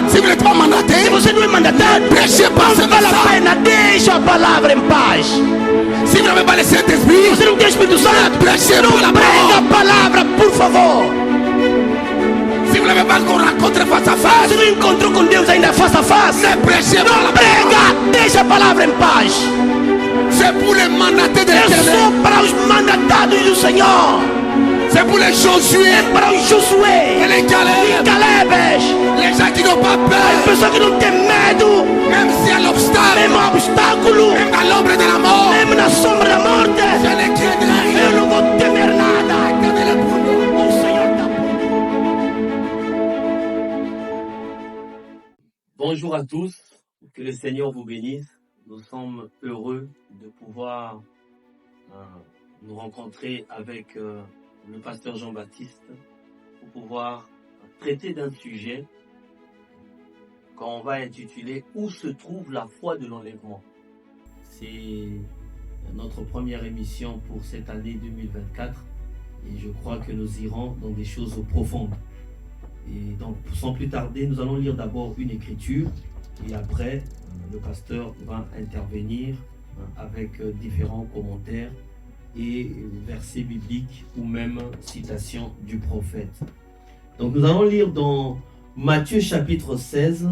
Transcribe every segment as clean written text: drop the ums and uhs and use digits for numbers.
Se vous n'êtes pas mandaté, Se você não é mandatado, prêchez pas não ce vale a message. pena. Deixa a palavra em paz. Si vous n'avez pas le Se Saint-Esprit, você não tem Espírito Santo, prêchez não pas la prega a parole. palavra, por favor. Si vous n'avez pas encore rencontré face à face, Se não encontrou com Deus ainda face a face, ne prêchez pas la parole. prega, deixa a palavra em paz. C'est pour les mandatés de É l'Éternel. só para os mandatados do Senhor. C'est pour les Josué, É para os Josué, les Caleb, Calebes, les gens qui n'ont pas as peur, pessoas que não têm medo, même s'il y a l'obstacle, mesmo obstáculo, même dans l'ombre de la mort. mesmo na sombra da morte. Je ne craindrai rien. Eu não vou temer nada. Regardez-le pour nous. O Senhor está Bonjour à tous, que le Seigneur vous bénisse. Nous sommes heureux de pouvoir nous rencontrer avec le pasteur Jean-Baptiste pour pouvoir traiter d'un sujet qu'on va intituler « Où se trouve la foi de l'enlèvement ?» C'est notre première émission pour cette année 2024 et je crois que nous irons dans des choses profondes. Et donc, sans plus tarder, nous allons lire d'abord une écriture et après, le pasteur va intervenir avec différents commentaires et versets bibliques ou même citations du prophète. Donc, nous allons lire dans Matthieu chapitre 16.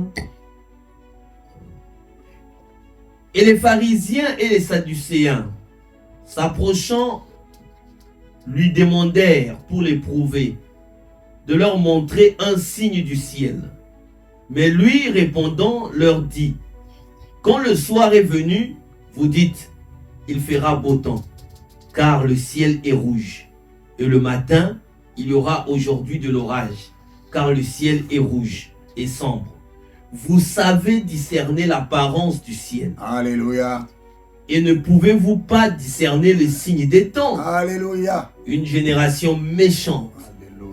Et les pharisiens et les sadducéens, s'approchant, lui demandèrent pour l'éprouver de leur montrer un signe du ciel. Mais lui, répondant, leur dit, quand le soir est venu, vous dites, il fera beau temps, car le ciel est rouge. Et le matin, il y aura aujourd'hui de l'orage, car le ciel est rouge et sombre. Vous savez discerner l'apparence du ciel. Alléluia. Et ne pouvez-vous pas discerner le signe des temps? Alléluia. Une génération méchante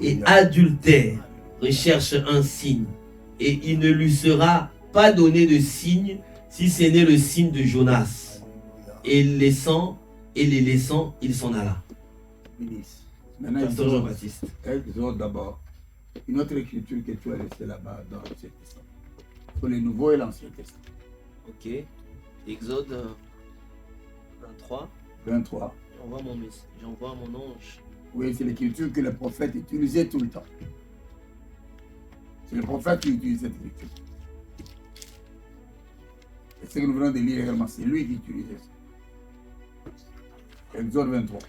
et adultère recherche un signe, et il ne lui sera pas donné de signe si ce n'est le signe de Jonas. Et les laissant, il s'en alla. Maintenant, Pasteur Jean-Baptiste. Exode d'abord. Une autre écriture que tu as laissée là-bas dans l'Ancien Testament. Pour le Nouveau et l'Ancien Testament. Ok. Exode 23. 23. J'envoie mon ange. Oui, c'est l'écriture que le prophète utilisait tout le temps. C'est le prophète qui utilise cette écriture. Et ce que nous venons de lire également, c'est lui qui utilisait ça. Exode 23.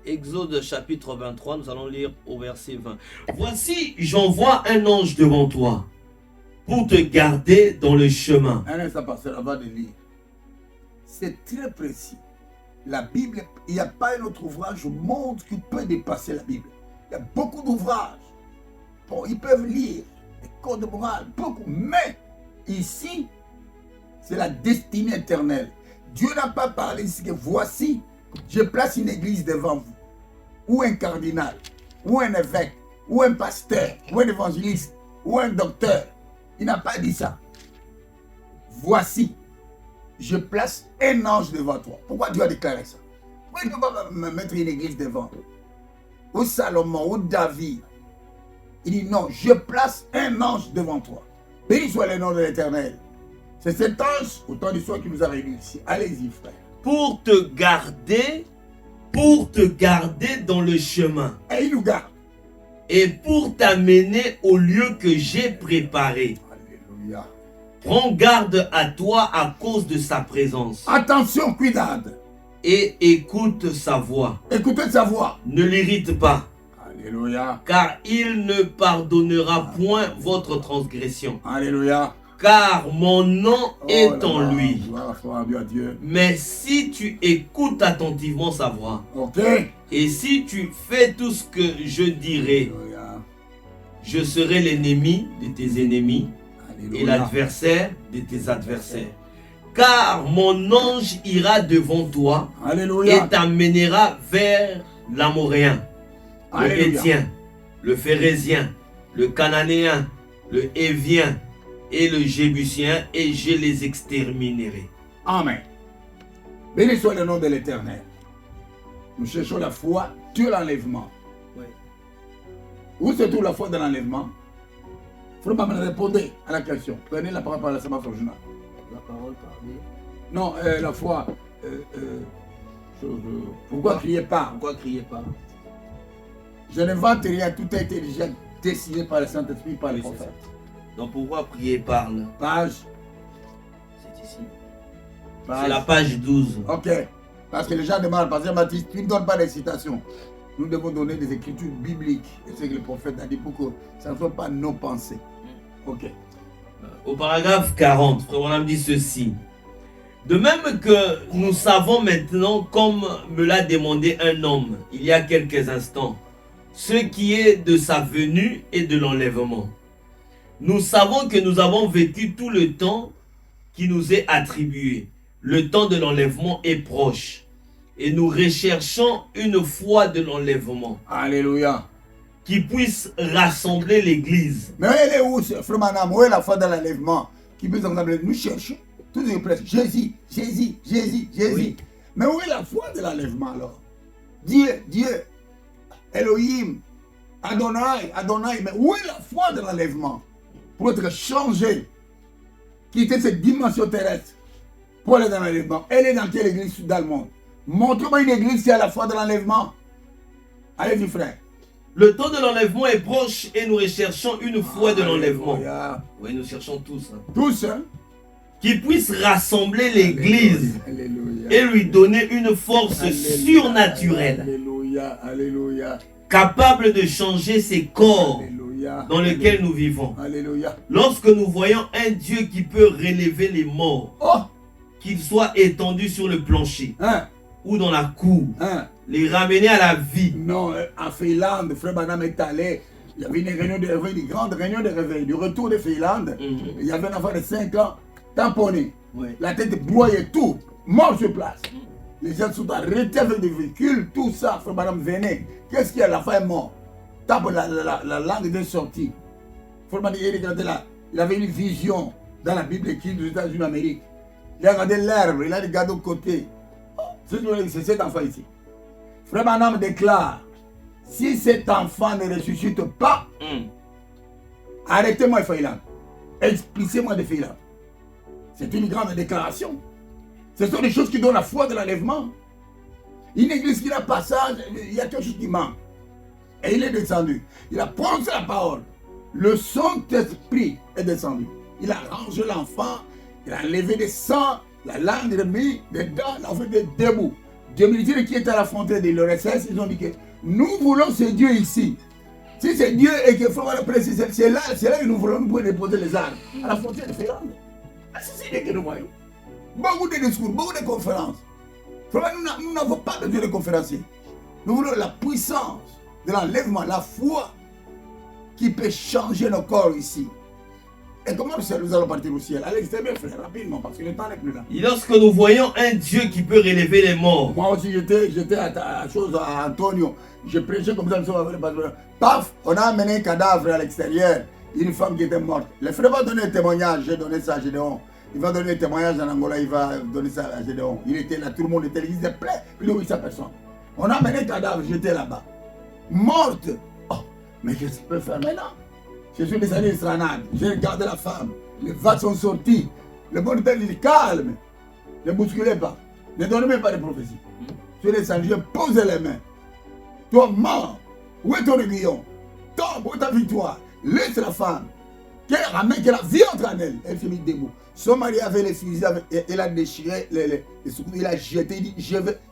Exode chapitre 23, nous allons lire au verset 20. Voici, j'envoie un ange devant toi pour te garder dans le chemin. Un instant, pasteur, avant de lire. C'est très précis. La Bible, il n'y a pas un autre ouvrage au monde qui peut dépasser la Bible. Il y a beaucoup d'ouvrages. Bon, ils peuvent lire les codes moraux, beaucoup. Mais ici, c'est la destinée éternelle. Dieu n'a pas parlé ici que voici, je place une église devant vous. Ou un cardinal, ou un évêque, ou un pasteur, ou un évangéliste, ou un docteur. Il n'a pas dit ça. Voici, je place un ange devant toi. Pourquoi Dieu a déclaré ça? Pourquoi il ne peut pas me mettre une église devant? Ou Salomon, ou David. Il dit non, je place un ange devant toi. Béni soit le nom de l'Éternel. C'est cet ange, autant d'histoire qui nous a réunis ici. Allez-y, frère. Pour te garder dans le chemin. Et il nous garde. Et pour t'amener au lieu que j'ai préparé. Alléluia. Prends garde à toi à cause de sa présence. Attention, cuidado. Et écoute sa voix. Écoutez sa voix. Ne l'irrite pas, Alléluia. car il ne pardonnera point votre transgression. Alléluia. Car mon nom est en lui. Gloire soit à Dieu. Mais si tu écoutes attentivement sa voix, Ok. et si tu fais tout ce que je dirai, Alléluia. je serai l'ennemi de tes ennemis et Alléluia. l'adversaire de tes adversaires. Car mon ange ira devant toi Alléluia. et t'amènera vers l'Amoréen, le Alléluia. Héthien, le Phérézien, le Cananéen, le Hévien et le Jébusien, et je les exterminerai. Amen. Béni soit le nom de l'Éternel. Nous cherchons la foi de l'enlèvement. Ouais. Où se trouve la foi de l'enlèvement? Frère Maman, répondez à la question. Prenez la parole par la semaine journal. La parole parlée. Non, la foi. Pourquoi criez pas? Pourquoi criez pas? Je n'invente rien, tout a été déjà décidé par le Saint-Esprit, par les Oui, c'est prophètes. ça. Donc pourquoi prier parle? Page. C'est ici. Page. C'est la page 12. Ok. Parce que les gens demandent, parce que Baptiste, tu ne donnes pas des citations. Nous devons donner des écritures bibliques. Et c'est ce que le prophète a dit pour que ça ne soit pas nos pensées. Ok. Au paragraphe 40, Frère Branham dit ceci. De même que nous savons maintenant, comme me l'a demandé un homme il y a quelques instants, ce qui est de sa venue et de l'enlèvement. Nous savons que nous avons vécu tout le temps qui nous est attribué. Le temps de l'enlèvement est proche. Et nous recherchons une foi de l'enlèvement. Alléluia. Qui puisse rassembler l'Église. Mais elle est où, Frère Manam? Où est la foi de l'enlèvement qui peut rassembler? Nous cherchons. Tout est presque. Jésus, Jésus, Jésus, Jésus. Oui. Mais où est la foi de l'enlèvement alors? Dieu, Dieu. Elohim. Adonai, Adonai. Mais où est la foi de l'enlèvement? Pour être changé. Quitter cette dimension terrestre. Pour aller dans l'enlèvement. Elle est dans quelle église dans le monde? Montre-moi une église qui a la foi de l'enlèvement. Allez-y, frère. Le temps de l'enlèvement est proche et nous recherchons une foi de l'enlèvement. Oui, nous cherchons tous. Hein. Tous, hein? Qui puisse rassembler l'Église et lui donner une force surnaturelle. Alléluia, alléluia. Capable de changer ces corps dans lesquels nous vivons. Alléluia. Lorsque nous voyons un Dieu qui peut relever les morts, qu'il soit étendu sur le plancher ou dans la cour, les ramener à la vie. Non, en Finlande, Frère Branham est allé. Il y avait une réunion de réveil, une grande réunion de réveil. Du retour de Finlande, il y avait un enfant de 5 ans, tamponné. La tête broyée, tout, mort sur place. Les gens sont arrêtés avec des véhicules, tout ça. Frère Branham venait. Qu'est-ce qu'il y a? L'enfant est mort. Tape la langue est sortie. Frère Branham, il avait une vision dans la Bible écrite aux États-Unis d'Amérique. Il a regardé l'herbe, il a regardé au côté. C'est cet enfant ici. Frère Branham déclare, si cet enfant ne ressuscite pas, arrêtez-moi Finlande. Expliquez-moi de Finlande. C'est une grande déclaration. Ce sont des choses qui donnent la foi de l'enlèvement. Une église qui n'a pas ça, il y a quelque chose qui manque. Et il est descendu. Il a prononcé la parole. Le Saint-Esprit est descendu. Il a rangé l'enfant, il a levé des sangs, la langue est mise dedans, l'enfant est debout. Dieu militaire qui est à la frontière de l'URSS, ils ont dit que nous voulons ce Dieu ici. Si c'est Dieu et qu'il faut le préciser, c'est là que nous voulons, nous pouvons déposer les armes. À la frontière de Finlande. C'est Dieu que nous voyons. Beaucoup de discours, beaucoup de conférences. Nous n'avons pas besoin de conférenciers. Nous voulons la puissance de l'enlèvement, la foi qui peut changer nos corps ici. Et comment nous allons partir au ciel? Allez, c'est bien frère, rapidement, parce que le temps n'est plus là. Et lorsque nous voyons un Dieu qui peut relever les morts. Moi aussi, j'étais à Antonio. Je prêchais comme ça, nous sommes avec le pasteur. Paf, on a amené un cadavre à l'extérieur. Une femme qui était morte. Le frère va donner un témoignage. J'ai donné ça à Gédéon. Il va donner un témoignage en Angola. Il va donner ça à Gédéon. Il était là, tout le monde était là. Il était plein. Plus de 800 personnes. On a amené un cadavre. J'étais là-bas. Morte. Oh, mais qu'est-ce qu'il peut faire maintenant? Je suis descendu de Stranade. J'ai regardé la femme. Les vagues sont sorties. Le bon temps, il est calme. Ne bousculez pas. Ne donnez même pas de prophéties. Je suis descendu. Je pose les mains. Toi, mort. Où est ton aiguillon? Tombe, où est ta victoire? Laisse la femme. Qu'elle ramène, qu'elle a vie entre elle. Elle s'est mise debout. Son mari avait les fusils. Il a déchiré les secours. Il a jeté. Il dit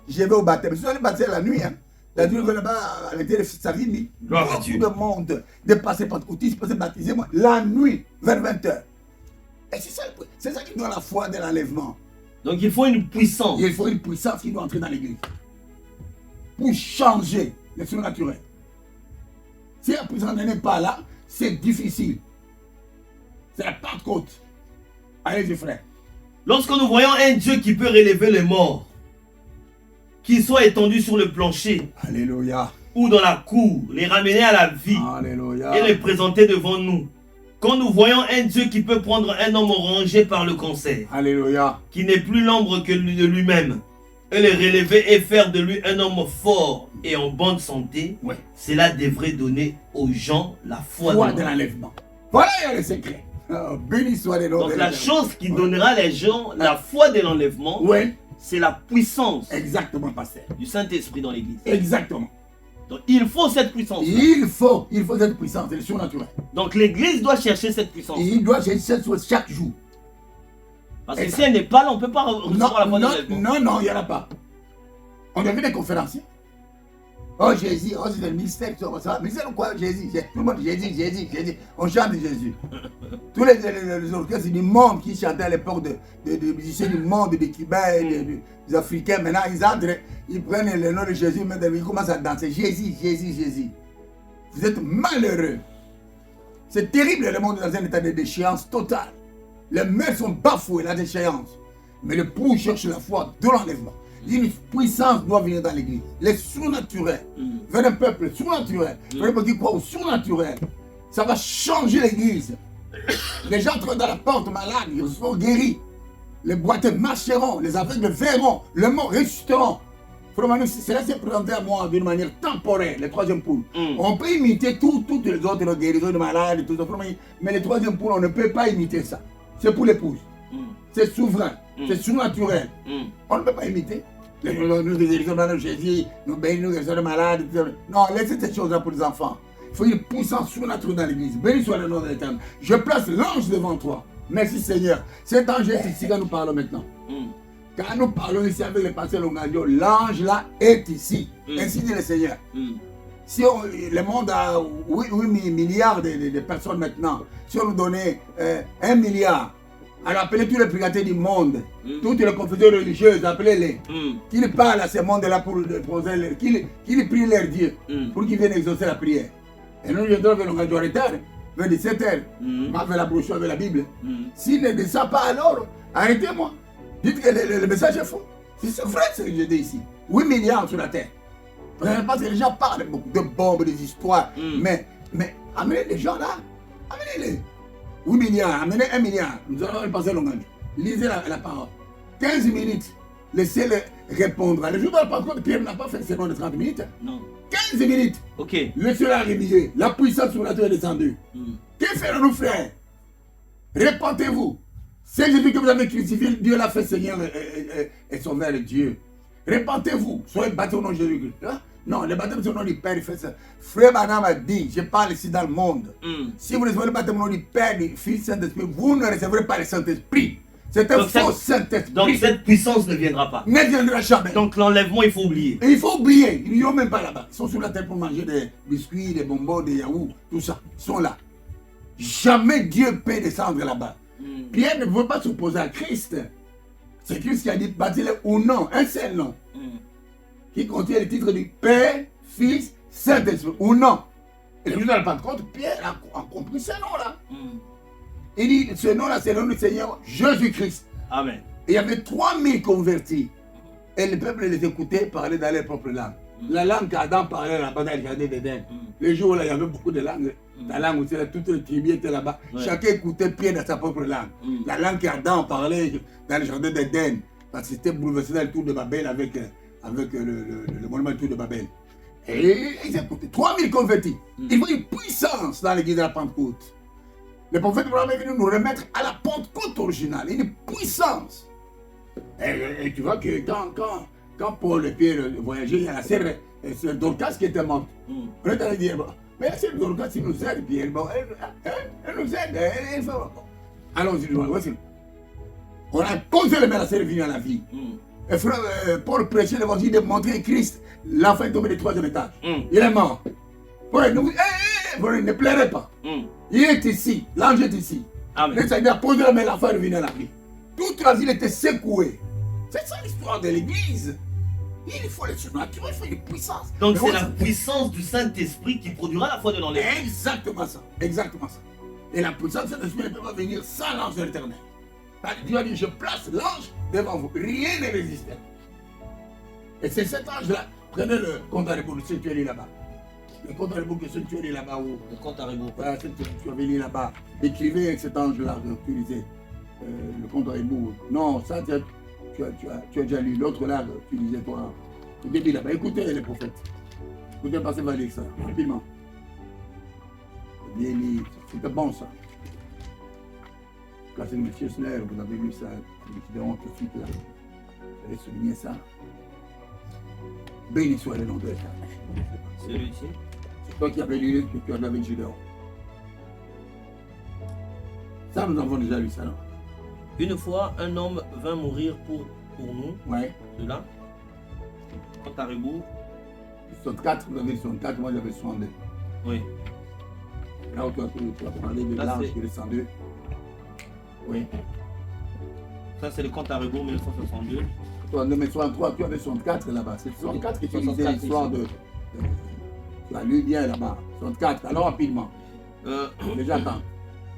je vais au baptême. Je suis allé baptêmer la nuit. Hein. La nuit, là-bas, elle était sa vie. Beaucoup de monde de passer par côté, de passer baptiser moi. La nuit, vers 20h. Et c'est ça qui donne la foi de l'enlèvement. Donc il faut une puissance. Il faut une puissance qui doit entrer dans l'église. Pour changer le surnaturel. Si la puissance n'est pas là, c'est difficile. C'est la Pentecôte. Allez-y, frère. Lorsque nous voyons un Dieu qui peut relever les morts, qui soit étendu sur le plancher, alléluia, ou dans la cour, les ramener à la vie, alléluia, et les présenter devant nous. Quand nous voyons un Dieu qui peut prendre un homme rongé par le cancer, alléluia, qui n'est plus l'ombre que de lui-même, et le relever et faire de lui un homme fort et en bonne santé, cela devrait donner aux gens la foi de l'enlèvement. Voilà, il y a le secret. Oh, béni soit les noms Donc de la l'Éternel. chose qui donnera les gens la foi de l'enlèvement, Oui, c'est la puissance exactement, pasteur. du Saint-Esprit dans l'église. Exactement. Donc il faut cette puissance. Il faut cette puissance, c'est le surnaturel. Donc l'église doit chercher cette puissance. Et il doit chercher cette chose chaque jour. Parce que si elle n'est pas là, on ne peut pas recevoir la foi de l'enlèvement. Non, il n'y en a pas. On a vu des conférenciers. Oh Jésus, oh c'est le mystère, ça. Mais c'est quoi Jésus? Tout le monde Jésus. On chante Jésus. Tous les orchestres du monde qui chantaient à l'époque des musiciens du monde, des Cubains, des Africains, maintenant ils entrent, ils prennent le nom de Jésus, ils commencent à danser. Jésus. Vous êtes malheureux. C'est terrible, le monde est dans un état de déchéance totale. Les mœurs sont bafouées, la déchéance. Mais le pour cherche la foi de l'enlèvement. Une puissance doit venir dans l'église. Les surnaturels. Vers un peuple surnaturel. Vers un peuple qui croit au surnaturel. Ça va changer l'église. Les gens entrent dans la porte malades, ils seront guéris. Les boiteux marcheront, les aveugles verront, les morts ressusciteront. Cela s'est présenté à moi d'une manière temporaire, le troisième poule. On peut imiter toutes les autres guérisons de malades, tout ça, mais le troisième poule, on ne peut pas imiter ça. C'est pour l'épouse. C'est souverain, c'est surnaturel. On ne peut pas imiter. Nous guérissons de Jésus, nous bénissons, nous guérissons de malades. Non, laissez ces choses-là pour les enfants. Il faut une puissance surnaturelle dans l'église. Béni soit le nom de l'Éternel. Je place l'ange devant toi. Merci Seigneur. Cet ange est ici quand nous parlons maintenant. Quand nous parlons ici avec le pasteur Longadio, l'ange là est ici. Ainsi dit le Seigneur. Si le monde a 8 milliards de personnes maintenant, si on nous donnait 1 milliard, alors appelez tous les prédicateurs du monde, toutes les confessions religieuses, appelez-les. Qu'ils parlent à ce monde-là pour poser, qu'ils prient leur Dieu, pour qu'ils viennent exaucer la prière. Et nous viendrons vers le retard, vers 17h, vers la brochure, vers la Bible. S'il ne descend pas alors, arrêtez-moi. Dites que le message est faux. C'est vrai ce que je dis ici. 8 milliards sur la terre. Parce que les gens parlent beaucoup de bombes, des histoires. Mais amenez les gens là. Amenez-les. 8 milliards, amenez 1 milliard. Nous allons passer longtemps. Lisez la parole. 15 minutes. Laissez-le répondre. Le jour de la Pentecôte, Pierre n'a pas fait une seconde de 30 minutes. Non. 15 minutes. Ok. Laissez-la réviser. La puissance sur la terre est descendue. Que ferons-nous, frères? Répentez-vous. C'est Jésus que vous avez crucifié, Dieu l'a fait Seigneur et sauveur de Dieu. Répentez-vous. Soyez baptisés au nom de Jésus-Christ. Non, le baptême c'est au nom du Père, il fait ça. Frère Madame a dit, je parle ici dans le monde. Si vous recevez le baptême au nom du Père, du Fils, Saint-Esprit, vous ne recevrez pas le Saint-Esprit. C'est un faux Saint-Esprit. Donc cette puissance ne viendra pas. Ne viendra jamais. Donc l'enlèvement, il faut oublier. Et il faut oublier. Ils n'y sont même pas là-bas. Ils sont sur la terre pour manger des biscuits, des bonbons, des yaourts, tout ça. Ils sont là. Jamais Dieu peut descendre là-bas. Pierre ne veut pas s'opposer à Christ. C'est Christ qui a dit baptisez-le ou non, un seul nom. Qui contient le titre du Père, Fils, Saint-Esprit, ou non. Et le jour de la Pentecôte, Pierre a compris ce nom-là. Il dit, ce nom-là, c'est le nom du Seigneur Jésus-Christ. Amen. Et il y avait 3000 convertis. Et le peuple les écoutait parler dans leur propre langue. La langue qu'Adam parlait là-bas dans le jardin d'Éden. Le jour-là, il y avait beaucoup de langues. La langue aussi, toutes les tribus étaient là-bas. Chacun écoutait Pierre dans sa propre langue. La langue qu'Adam parlait dans le jardin d'Éden. Parce que c'était bouleversé dans le tour de Babel avec le monument du tour de Babel. Et ils écoutaient. 3000 convertis. Il faut une puissance dans l'église de la Pentecôte. Le prophète Abraham est venu nous remettre à la Pentecôte originale. Une puissance. Et tu vois que quand Paul et Pierre voyageaient, il y a la sœur Dorcas qui était morte. On est allé dire, mais la sœur Dorcas, elle nous aide, Pierre. Bon, elle nous aide. Elle fait, allons-y, voici. On a posé les mains à la sœur venue à la vie. Et frère Paul prêchait l'évangile de montrer Christ. L'enfant est tombé du 3e étage. Il est mort. Paul ne pleurez pas. Il est ici. L'ange est ici. Le Seigneur a posé la main à l'enfant et revenu à la vie. Toute la ville était secouée. C'est ça l'histoire de l'église. Il faut le surnaturel, il faut une puissance. Donc c'est la puissance du Saint-Esprit qui produira la foi de l'enlèvement. Exactement ça. Exactement ça. Et la puissance du Saint-Esprit ne peut pas venir sans l'ange de l'Éternel. Dieu a dit, je place l'ange devant vous. Rien ne résiste. Et c'est cet ange-là. Prenez le compte à rebours, le sanctuaire là-bas. Le compte à rebours, le sanctuaire là-bas. Le compte à rebours. Voilà, c'est le sanctuaire là-bas. Écrivez avec cet ange-là, utilisez le compte à rebours. Non, ça, tu as déjà lu. L'autre là, tu disais toi. Au début là-bas. Écoutez les prophètes. Écoutez passer Valix, ça, rapidement. Bien lu. C'était bon ça. Quand c'est M. Schnell, vous avez lu ça, avec Gideon tout de suite là. Vous allez souligner ça. Béni soit le nom de l'Éternel. Celui-ci. C'est toi qui avais lu l'écriture avec Gideon. Ça, nous avons déjà lu ça, non? Une fois, un homme vint mourir pour nous. Ouais. Cela. Compte à rebours. 64, vous avez 64, moi j'avais 62. Oui. Là où tu as parlé de Là, l'âge c'est- qui est le 102. Oui. Ça, c'est le compte à rebours 1962. Toi, mais 63, tu avais 64 là-bas. C'est 64 qui utilisait 64 l'histoire ici. de. Tu as lu bien là-bas. 64, alors rapidement. Euh, Déjà, attends.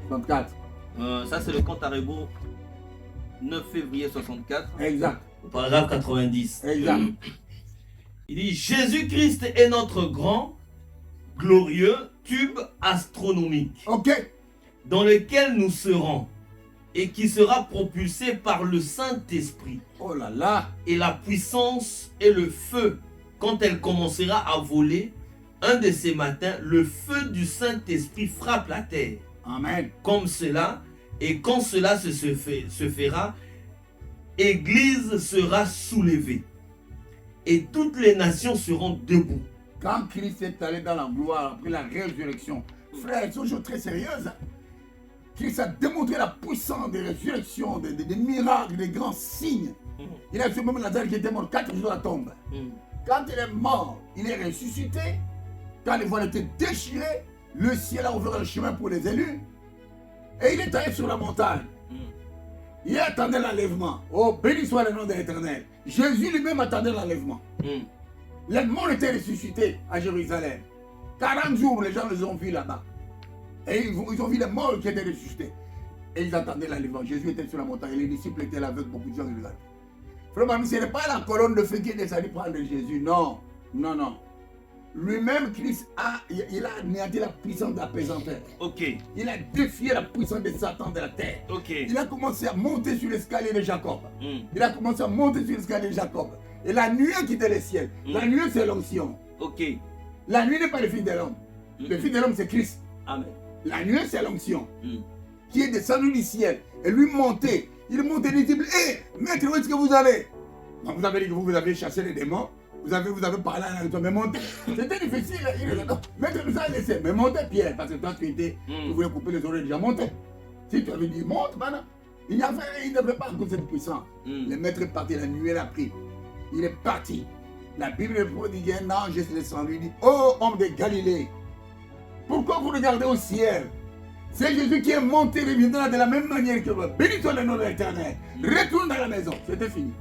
64. Ça, c'est le compte à rebours 9 février 64. Exact. Paragraphe 90. Exact. Il dit Jésus-Christ est notre grand, glorieux tube astronomique Ok. dans lequel nous serons et qui sera propulsé par le Saint-Esprit Oh là là. et la puissance et le feu. Quand elle commencera à voler, un de ces matins, le feu du Saint-Esprit frappe la terre. Amen. Comme cela, et quand cela se fera, Église sera soulevée et toutes les nations seront debout. Quand Christ est allé dans la gloire après la résurrection, frère, c'est une chose très sérieuse. Christ a démontré la puissance des résurrections, des miracles, des grands signes. Il a fait même Lazare qui était mort 4 jours à la tombe. Quand il est mort, il est ressuscité. Quand les voiles étaient déchirées, le ciel a ouvert un chemin pour les élus. Et il est allé sur la montagne. Il attendait l'enlèvement. Oh, béni soit le nom de l'Éternel. Jésus lui-même attendait l'enlèvement. Les morts étaient ressuscités à Jérusalem. 40 jours, les gens les ont vus là-bas. Et ils ont vu les morts qui étaient ressuscités. Et ils attendaient l'enlèvement. Jésus était sur la montagne. Et les disciples étaient là avec beaucoup de gens qui regardaient. Frère, ce n'est pas la colonne de feu qui est descendue prendre Jésus. Non, non, non. Lui-même, Christ il a anéanti la puissance de la pesanteur. Ok, Il a défié la puissance de Satan de la terre. ok. Il a commencé à monter sur l'escalier de Jacob. Il a commencé à monter sur l'escalier de Jacob. Et la nuée quittait le ciel. La nuée, c'est l'onction. Ok. La nuée n'est pas le Fils de l'homme. Le Fils de l'homme, c'est Christ. Amen. La nuée, c'est l'onction. Qui est descendu du ciel. Et lui montait. Il montait, il dit, hé, maître, où est-ce que vous allez? Vous avez dit que vous avez chassé les démons. Vous avez parlé à la mais montez. C'était difficile. Il dit, non, maître nous a laissé. Mais montez, Pierre, parce que toi, tu voulais couper les oreilles déjà. Montez. Si tu avais dit, monte, maintenant. Il n'avait pas encore cette puissance. Le maître est parti, la nuée l'a pris. Il est parti. La Bible dit un ange est descendu. Il dit, oh, homme de Galilée, pourquoi vous regardez au ciel? C'est Jésus qui est monté, reviendra de la même manière que vous. Béni soit le nom de l'Éternel. Retourne dans la maison. C'était fini.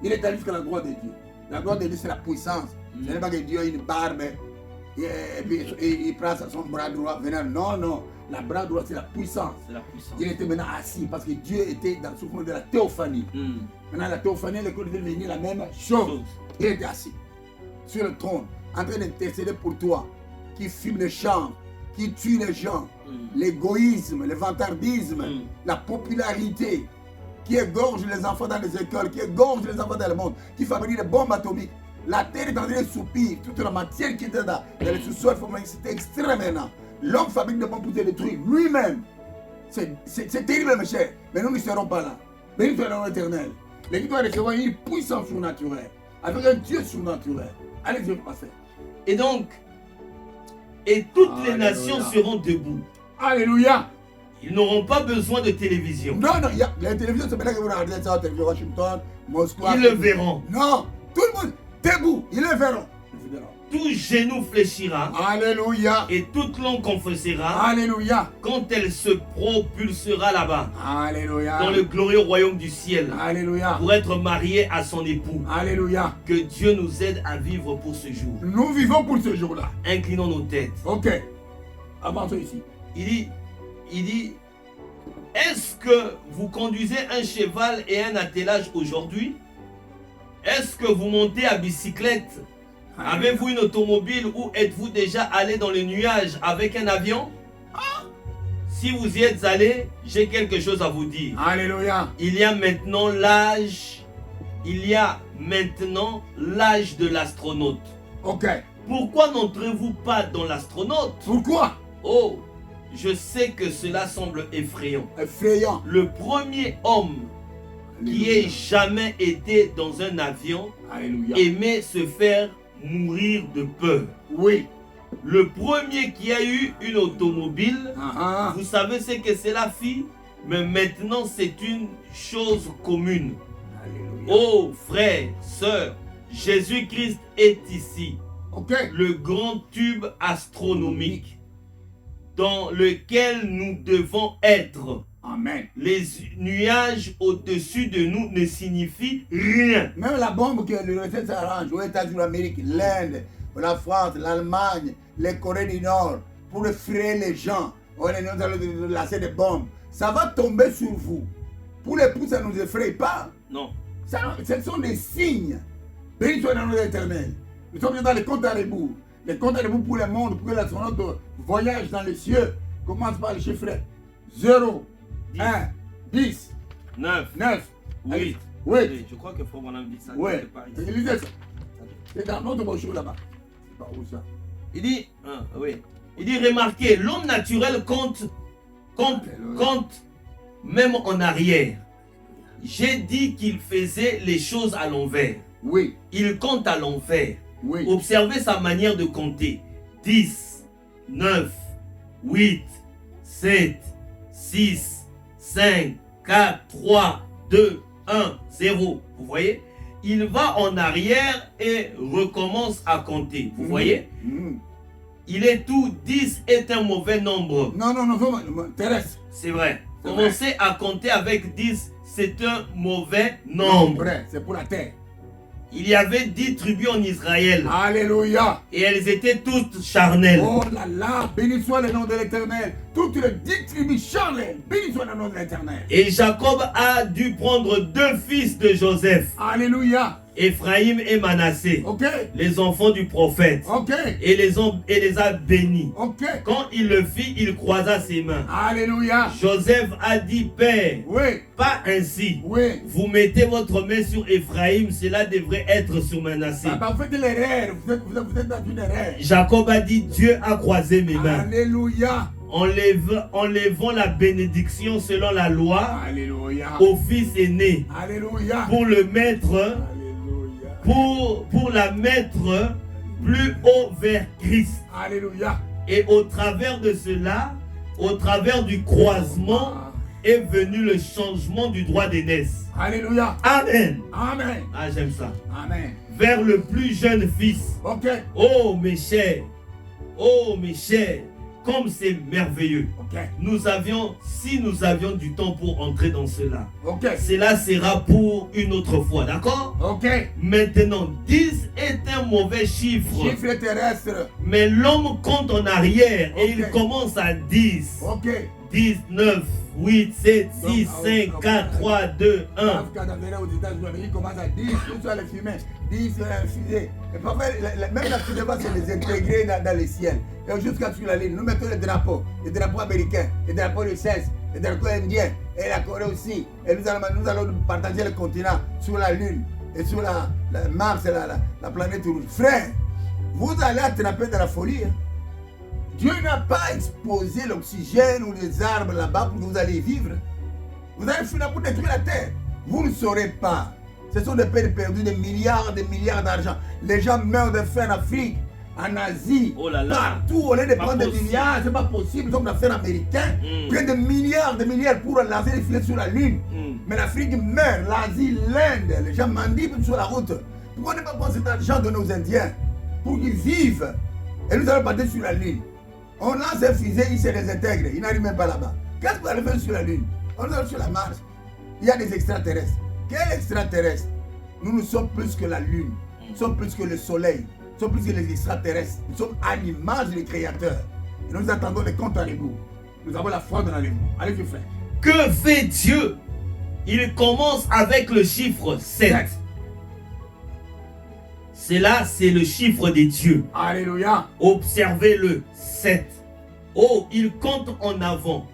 Il est allé jusqu'à la gloire de Dieu. La gloire de Dieu, c'est la puissance. Ce n'est pas que Dieu a une barbe et puis il prend son bras droit. Non, non. La bras droit, c'est la puissance. C'est la puissance. Il était maintenant assis parce que Dieu était dans ce moment de la théophanie. Maintenant, la théophanie, l'école de devenir la même chose. Il était assis sur le trône, en train d'intercéder pour toi, qui fume les champs, qui tue les gens, l'égoïsme, le vantardisme, la popularité, qui égorge les enfants dans les écoles, qui égorge les enfants dans le monde, qui fabrique des bombes atomiques. La terre est en train de soupir, toute la matière qui était dans le sous-sol, c'était extrême maintenant. L'homme fabrique des bombes pour te détruire lui-même. C'est terrible, mes chers, mais nous ne serons pas là. Béni soit le nom éternel. L'église doit recevoir une puissance surnaturelle, avec un Dieu surnaturel. Allez, Dieu, passer. Et donc, et toutes les Alléluia. nations seront debout. Alléluia. Ils n'auront pas besoin de télévision. Non, non, la télévision, c'est maintenant que vous regardez ça, télévision Washington, Moscou. Ils le verront. Non, tout le monde debout, ils le verront. Tout genou fléchira Alléluia. et toute langue confessera Alléluia. quand elle se propulsera là-bas, Alléluia. dans le glorieux royaume du ciel, Alléluia. pour être mariée à son époux. Alléluia. Que Dieu nous aide à vivre pour ce jour. Nous vivons pour ce jour-là. Inclinons nos têtes. Ok. Avançons ici. Il dit, est-ce que vous conduisez un cheval et un attelage aujourd'hui? Est-ce que vous montez à bicyclette? Avez-vous une automobile ou êtes-vous déjà allé dans les nuages avec un avion? Si vous y êtes allé, j'ai quelque chose à vous dire. Alléluia. Il y a maintenant l'âge de l'astronaute. Ok. Pourquoi n'entrez-vous pas dans l'astronaute? Pourquoi? Oh, je sais que cela semble effrayant. Effrayant. Le premier homme qui ait jamais été dans un avion Alléluia. aimait se faire mourir de peur. Oui. Le premier qui a eu une automobile, vous savez ce que cela fit, mais maintenant c'est une chose commune. Alléluia. Oh frères, sœurs, Jésus-Christ est ici. Ok. Le grand tube astronomique dans lequel nous devons être. Amen. Les nuages au-dessus de nous ne signifient rien. Même la bombe que l'université s'arrange aux États-Unis d'Amérique, l'Inde, la France, l'Allemagne, les Corées du Nord, pour effrayer les gens, on est nous allons lancer des bombes. Ça va tomber sur vous. Pour les pouces, ça ne nous effraie pas. Non. Ce sont des signes. Béni soit le nom de l'Éternel. Nous sommes dans les comptes à rebours. Les comptes à rebours pour le monde, pour que l'astronaute voyage dans les cieux. Commence par le chiffre 0, 1, 10, 9, 9, 8. 8. Je crois que Frère Branham dit ça. Oui. quelque part ici. Lisez ça. C'est dans notre brochure là-bas. C'est pas où ça? Il dit, oui. Il dit, remarquez, l'homme naturel compte même en arrière. J'ai dit qu'il faisait les choses à l'envers. Oui. Il compte à l'envers. Oui. Observez sa manière de compter. 10, 9, 8, 7, 6, 5, 4, 3, 2, 1, 0. Vous voyez? Il va en arrière et recommence à compter. Vous voyez? Il est tout. 10 est un mauvais nombre. Non, Thérèse. C'est vrai. C'est Commencer à compter avec 10, c'est un mauvais nombre. C'est pour la terre. Il y avait 10 tribus en Israël. Alléluia. Et elles étaient toutes charnelles. Oh là là, béni soit le nom de l'Éternel. Toutes les 10 tribus charnelles, béni soit le nom de l'Éternel. Et Jacob a dû prendre 2 fils de Joseph, Alléluia. Éphraïm et Manassé, Ok. les enfants du prophète, Ok. et les a bénis. Ok. Quand il le fit, il croisa ses mains. Alléluia. Joseph a dit, Père, Oui. pas ainsi. Oui. Vous mettez votre main sur Éphraïm, cela devrait être sur Manassé. Vous faites l'erreur, vous êtes dans une erreur. Jacob a dit, Dieu a croisé mes mains. Alléluia. Enlevant la bénédiction selon la loi Alléluia. au fils aîné Alléluia. pour le mettre, Alléluia. pour la mettre plus haut vers Christ. Alléluia. Et au travers de cela, au travers du croisement, est venu le changement du droit d'aînesse. Alléluia. Amen. Amen. Ah, j'aime ça. Amen. Vers le plus jeune fils. Ok. Oh mes chers, comme c'est merveilleux. Ok. Si nous avions du temps pour entrer dans cela, Ok. cela sera pour une autre fois, d'accord? Ok. Maintenant, 10 est un mauvais chiffre. Chiffre terrestre. Mais l'homme compte en arrière et Ok. il commence à 10. Ok. 10, 9, 8, 7, 6, Donc, 5, 4, 3, 2, 1. Quand on est aux États-Unis, il commence à 10, tout ça les fumées, 10 fusées. Et parfois, même la fusée va se les intégrer dans le ciel. Et jusqu'à sur la ligne, nous mettons les drapeaux américains, les drapeaux russes, les drapeaux indiens, et la Corée aussi. Et nous allons partager le continent sur la Lune et sur la Mars, la planète rouge. Frère, vous allez attraper de la folie. Hein. Dieu n'a pas exposé l'oxygène ou les arbres là-bas pour que vous allez vivre. Vous allez finir pour détruire la terre. Vous ne saurez pas. Ce sont des peines perdues, des milliards d'argent. Les gens meurent de faim en Afrique, en Asie, Oh là là. partout. On est de Pas prendre des possible. milliards, c'est pas possible. Nous sommes d'affaires américains. Près de milliards pour lancer les filets sur la Lune. Mais l'Afrique meurt, l'Asie, l'Inde, les gens mendient sur la route. Pourquoi ne pas prendre cet argent de nos Indiens pour qu'ils vivent? Et nous allons partir sur la Lune. On lance un fusée, il se désintègre, il n'arrive même pas là-bas. Qu'est-ce que vous allez faire sur la Lune? On est sur la Mars. Il y a des extraterrestres. Quel extraterrestre? Nous sommes plus que la Lune. Nous sommes plus que le Soleil. Nous sommes plus que les extraterrestres. Nous sommes à l'image du Créateur. Et nous attendons les comptes à rebours. Nous avons la foi dans l'enlèvement. Allez, tu frère. Que fait Dieu? Il commence avec le chiffre 7. C'est le chiffre des dieux. Alléluia. Observez le 7. Oh, il compte en avant.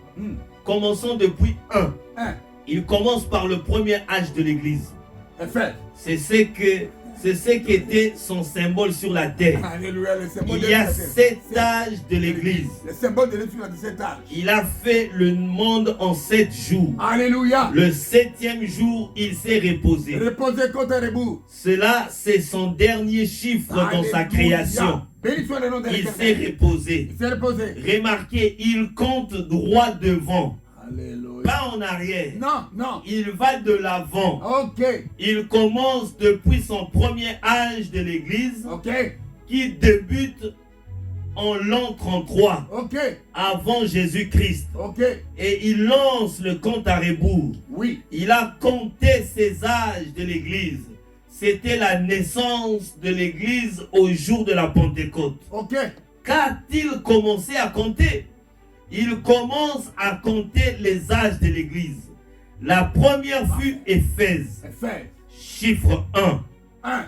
Commençons depuis 1. 1. Il commence par le premier âge de l'église. Effet. C'est ce que C'est ce qui était son symbole sur la terre. Alléluia, le symbole Il de y a l'Église. 7 âges de l'Église. Le symbole de l'Église a 17 âges. Il a fait le monde en 7 jours. Alléluia. Le 7e jour, il s'est reposé. Reposez contre les bouts. Cela, c'est son dernier chiffre dans sa création. Béni soit le nom de Il s'est l'Éternel. reposé. Il s'est reposé. Remarquez, il compte droit devant, Alléluia. pas en arrière. Non, non. Il va de l'avant. Ok. Il commence depuis son premier âge de l'Église Ok. qui débute en l'an 33 Ok. avant Jésus-Christ. Ok. Et il lance le compte à rebours. Oui. Il a compté ses âges de l'Église. C'était la naissance de l'Église au jour de la Pentecôte. Ok. Qu'a-t-il commencé à compter? Il commence à compter les âges de l'Église. La première fut Éphèse, Fait. chiffre 1. 1.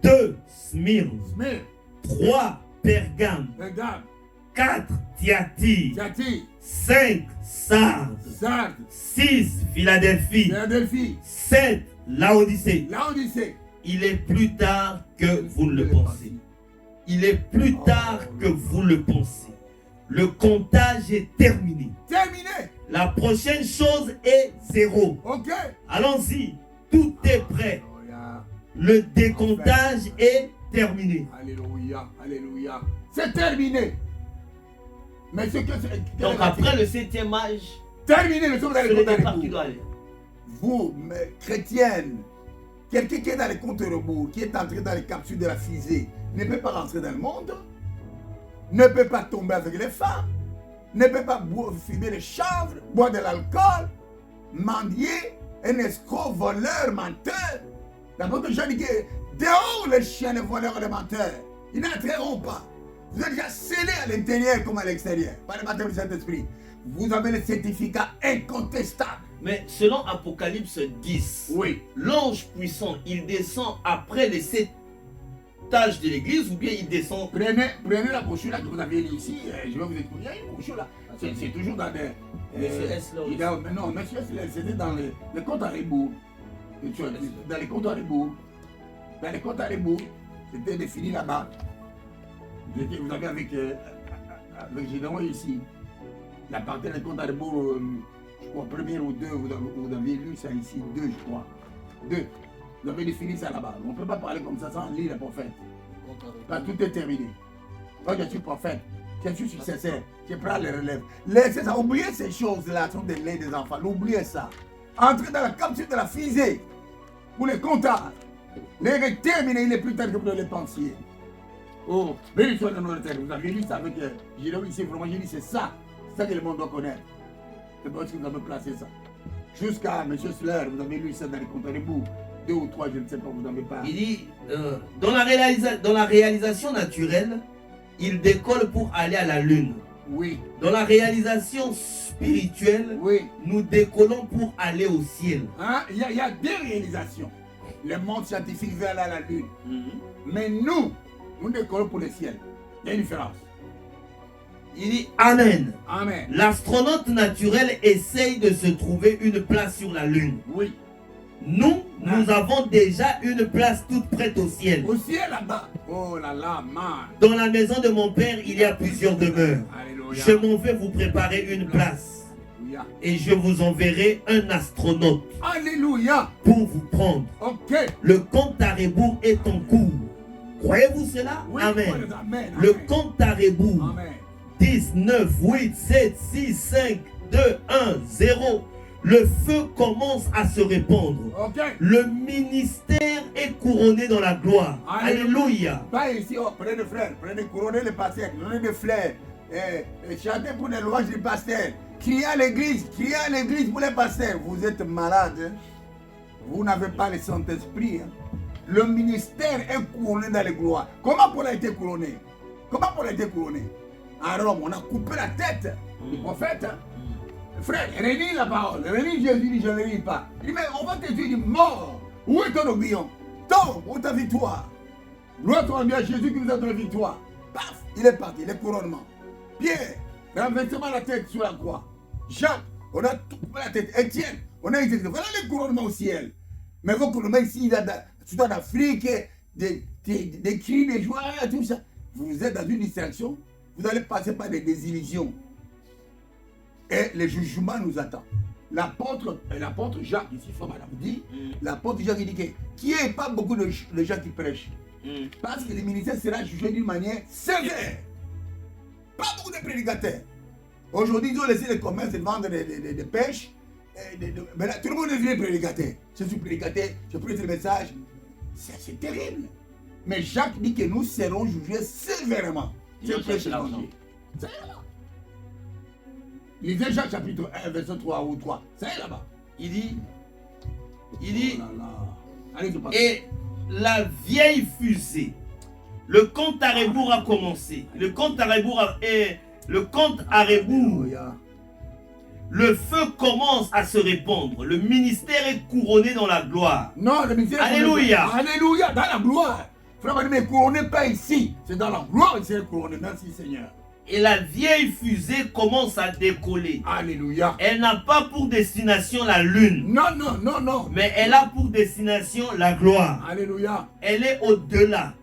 2, Smyrne. Smith. 3, Pergame. Regarde. 4, Thyatire. Thyatire. 5, Sardes. Sardes. 6, Philadelphie. Philadelphie. 7, Laodicée. Laodicée. Il est plus tard que vous ne le pensez. Il est plus tard que vous le pensez. Le comptage est terminé. Terminé. La prochaine chose est 0. Ok. Allons-y. Tout est prêt. Alléluia. Le décomptage est terminé. Alléluia. Alléluia. C'est terminé. Mais ce que c'est. Donc après le 7e âge, Terminé, nous sommes dans c'est les le comptes à départ qui rebours. doit aller. Vous, chrétiennes, quelqu'un qui est dans les comptes à rebours, qui est entré dans les capsules de la fusée, ne peut pas rentrer dans le monde, ne peut pas tomber avec les femmes, ne peut pas fumer les chanvres, boire de l'alcool, mendier, un escroc, voleur, menteur. D'abord, Jean dit que dehors les chiens, les voleurs, les menteurs, ils n'entreront pas. Vous êtes déjà scellés à l'intérieur comme à l'extérieur, par le baptême du Saint-Esprit. Vous avez le certificat incontestable. Mais selon Apocalypse 10, Oui. l'ange puissant, il descend après les 7 âges de l'église ou bien il descend. Prenez la brochure là que vous avez lu ici, je vais vous expliquer. Il y a une brochure là. C'est toujours dans des. Monsieur S. là aussi. Non, monsieur S. là, c'était dans les comptes à rebours. Dans les comptes à rebours. Dans les comptes à rebours, c'était défini là-bas. Vous avez avec Gédéon ici. La partie des comptes à rebours, je crois, première ou deux, vous avez lu ça ici, 2, je crois. 2. Vous avez défini ça là-bas. On ne peut pas parler comme ça sans lire les prophètes. Là, tout est terminé. Moi, je suis prophète. Je suis successeur. Je prends les relèves. Laissez ça. Oubliez ces choses-là. Ce sont des laits des enfants. Oubliez ça. Entrez dans la capsule de la fusée. Pour les comptables. Les terminé. Il est plus tard que vous ne le pensiez. Oh, béni soit le nom de Dieu. Vous avez lu ça avec Jérôme ici. Vraiment, j'ai dit c'est ça. C'est ça que le monde doit connaître. C'est pour ça que vous avez placé ça. Jusqu'à M. Sleur, vous avez lu ça dans les comptes à rebours. 2 ou 3, je ne sais pas, vous n'avez pas. Il dit, dans la réalisation naturelle, il décolle pour aller à la lune. Oui. Dans la réalisation spirituelle, Oui. nous décollons pour aller au ciel. Hein? Il y a 2 réalisations. Le monde scientifique veut aller à la lune. Mais nous décollons pour le ciel. Il y a une différence. Il dit Amen. Amen. L'astronaute naturel essaye de se trouver une place sur la lune. Oui. Nous avons déjà une place toute prête au ciel. Au ciel là-bas. Oh là là, man. Dans la maison de mon père, il y a plusieurs demeures. Alléluia. Je m'en vais vous préparer une place. Alléluia. Et je vous enverrai un astronaute Alléluia. pour vous prendre. Ok. Le compte à rebours est en cours. Croyez-vous cela? Oui. Amen. Amen. Le Amen. compte à rebours. Amen. 10, 9, 8, 7, 6, 5, 2, 1, 0. Le feu commence à se répandre. Ok. Le ministère est couronné dans la gloire. Alléluia. Alléluia. Pas ici, oh, prenez frère, prenez couronner les pasteurs, donnez des fleurs, chantez pour les louanges du pasteur, criez à l'église pour les pasteurs. Vous êtes malade, hein? Vous n'avez pas le Saint-Esprit. Hein? Le ministère est couronné dans les gloires. Comment Paul a été couronné? Comment Paul a été couronné? À Rome, on a coupé la tête du prophète. Hein? Frère, relis la parole. Relis Jésus, dit je ne relis pas. Il dit, mais on va te dire, il dit, mort. Où est ton aiguillon? Tombe, où est ta victoire? Gloire soit à Jésus qui nous a donné la victoire. Paf, il est parti, le couronnement. Pierre, renversement la tête sur la croix. Jacques, on a tout coupé la tête. Étienne, on a exécuté. Voilà le couronnement au ciel. Mais vous connaissez ici, surtout en Afrique, des cris, des joies, tout ça. Vous êtes dans une distraction, vous allez passer par des désillusions. Et le jugement nous attend. L'apôtre Jacques, ici, il faut madame dit, l'apôtre Jacques il dit que qui n'est pas beaucoup de gens qui prêchent. Parce que le ministère sera jugé d'une manière sévère. Pas beaucoup de prédicateurs. Aujourd'hui, ils ont laissé le commerce de vendre des pêches. Mais là, tout le monde devient prédicateur. Je suis prédicateur, je prêche le message. C'est terrible. Mais Jacques dit que nous serons jugés sévèrement. C'est prêche l'évangile. C'est là-bas. Lisez Jacques chapitre 1, verset 3 ou 3. C'est là-bas. Il dit, Oh là là. Allez, je passe. et la vieille fusée, le compte à rebours a commencé. Le compte à rebours Alléluia. le feu commence à se répandre. Le ministère est couronné dans la gloire. Non, le ministère. Alléluia. Alléluia, dans la gloire. Frère, mais couronné pas ici. C'est dans la gloire que c'est couronné. Merci Seigneur. Et la vieille fusée commence à décoller. Alléluia. Elle n'a pas pour destination la lune, Non, non, non, non. mais elle a pour destination la gloire. Alléluia. Elle est au-delà.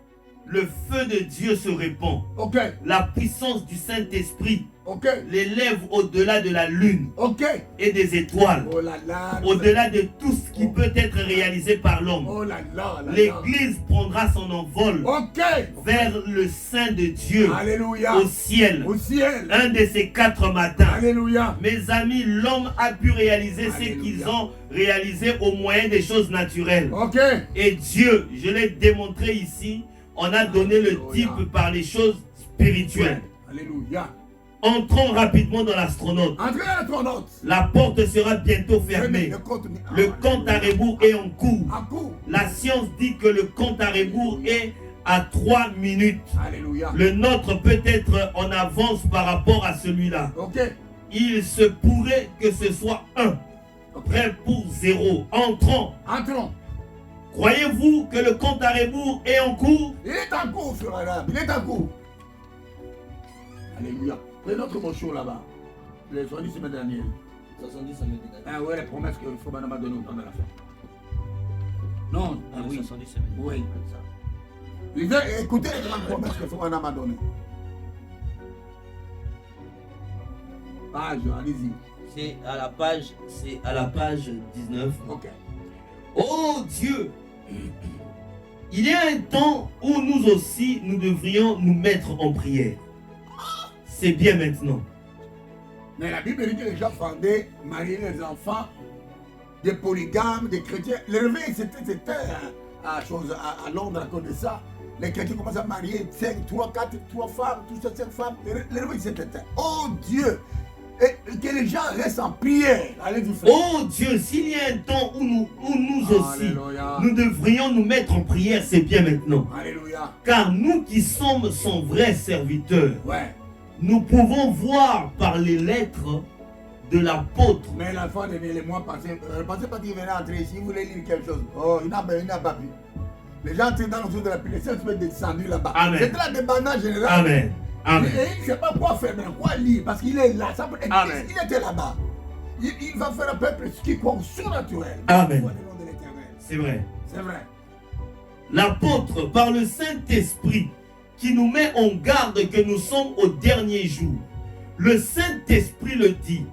Le feu de Dieu se répand. Ok, La puissance du Saint-Esprit ok, l'élève au-delà de la lune ok. et des étoiles. Oh là là. Au-delà de tout ce qui peut être réalisé par l'homme. Oh là là. L'Église prendra son envol Ok. vers le sein de Dieu Alléluia. au ciel. Au ciel. Un de ces 4 matins. Alléluia. Mes amis, l'homme a pu réaliser ce Alléluia. qu'ils ont réalisé au moyen des choses naturelles. Ok. Et Dieu, je l'ai démontré ici, on a donné le Alléluia. type par les choses spirituelles. Alléluia. Entrons rapidement dans l'astronaute. Entrez dans l'astronaute. La porte sera bientôt fermée. Le compte à rebours est en cours. En cours. La science dit que le compte à rebours est à 3 minutes. Alléluia. Le nôtre peut être en avance par rapport à celui-là. Ok. Il se pourrait que ce soit 1. Prêt pour 0. Entrons. Entrons. Croyez-vous que le compte à rebours est en cours? Il est en cours, frère Adam. Il est en cours. Alléluia. Prenez notre mochon là-bas. Les 70 semaines dernières. 70 semaines dernières. Ah ouais, les promesses qu'il faut maintenant donner au temps de la fin. Non, Ah oui, 70 semaines. Oui. Lisez, écoutez les grandes promesses que Fouana m'a données. Page, allez-y. C'est à la page 19. Ok. Oh Dieu! Il y a un temps où nous aussi, nous devrions nous mettre en prière. C'est bien maintenant. Mais la Bible dit que les gens fendaient, mariaient les enfants, des polygames, des chrétiens. Le réveil, c'était à Londres à cause de ça. Les chrétiens commencent à marier 5, 3, 4, 3 femmes, tout ça, 5 femmes. Le réveil, c'était oh Dieu! Et que les gens restent en prière. Allez-y, frère. Oh Dieu, s'il y a un temps où nous aussi, Alléluia. nous devrions nous mettre en prière, c'est bien maintenant. Alléluia. Car nous qui sommes son vrai serviteur, Ouais. nous pouvons voir par les lettres de l'apôtre. Mais l'enfant de les mois passés, pensez pas qu'il venait entrer ici, il voulait lire quelque chose. Oh, il n'a pas pu. Les gens étaient dans le jour de la pluie, les ciels sont descendus là-bas. Amen. C'était la débandage générale. Amen. Amen. Et il ne sait pas quoi faire, mais quoi lire, parce qu'il est là. Ça peut être, Amen. il était là-bas. Il va faire un peuple qui croit au surnaturel. Amen. Foi au nom de l'Éternel. C'est vrai. C'est vrai. L'apôtre, par le Saint-Esprit, qui nous met en garde que nous sommes au dernier jour. Le Saint-Esprit le dit.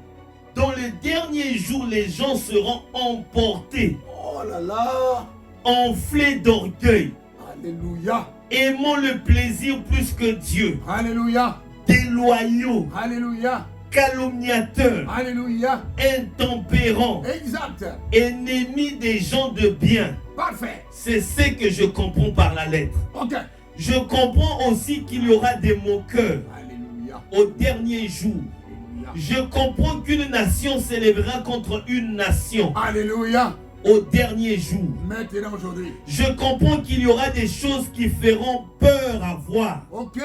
Dans le dernier jour, les gens seront emportés, Oh là là. enflés d'orgueil, Alléluia. aimant le plaisir plus que Dieu, Alléluia. déloyaux, Alléluia. calomniateurs, Alléluia. intempérants, Exact. ennemis des gens de bien. Parfait. C'est ce que je comprends par la lettre. Ok. Je comprends aussi qu'il y aura des moqueurs Alléluia. au dernier jour. Alléluia. Je comprends qu'une nation s'élèvera contre une nation Alléluia. au dernier jour. Maintenant aujourd'hui. Je comprends qu'il y aura des choses qui feront peur à voir, Ok.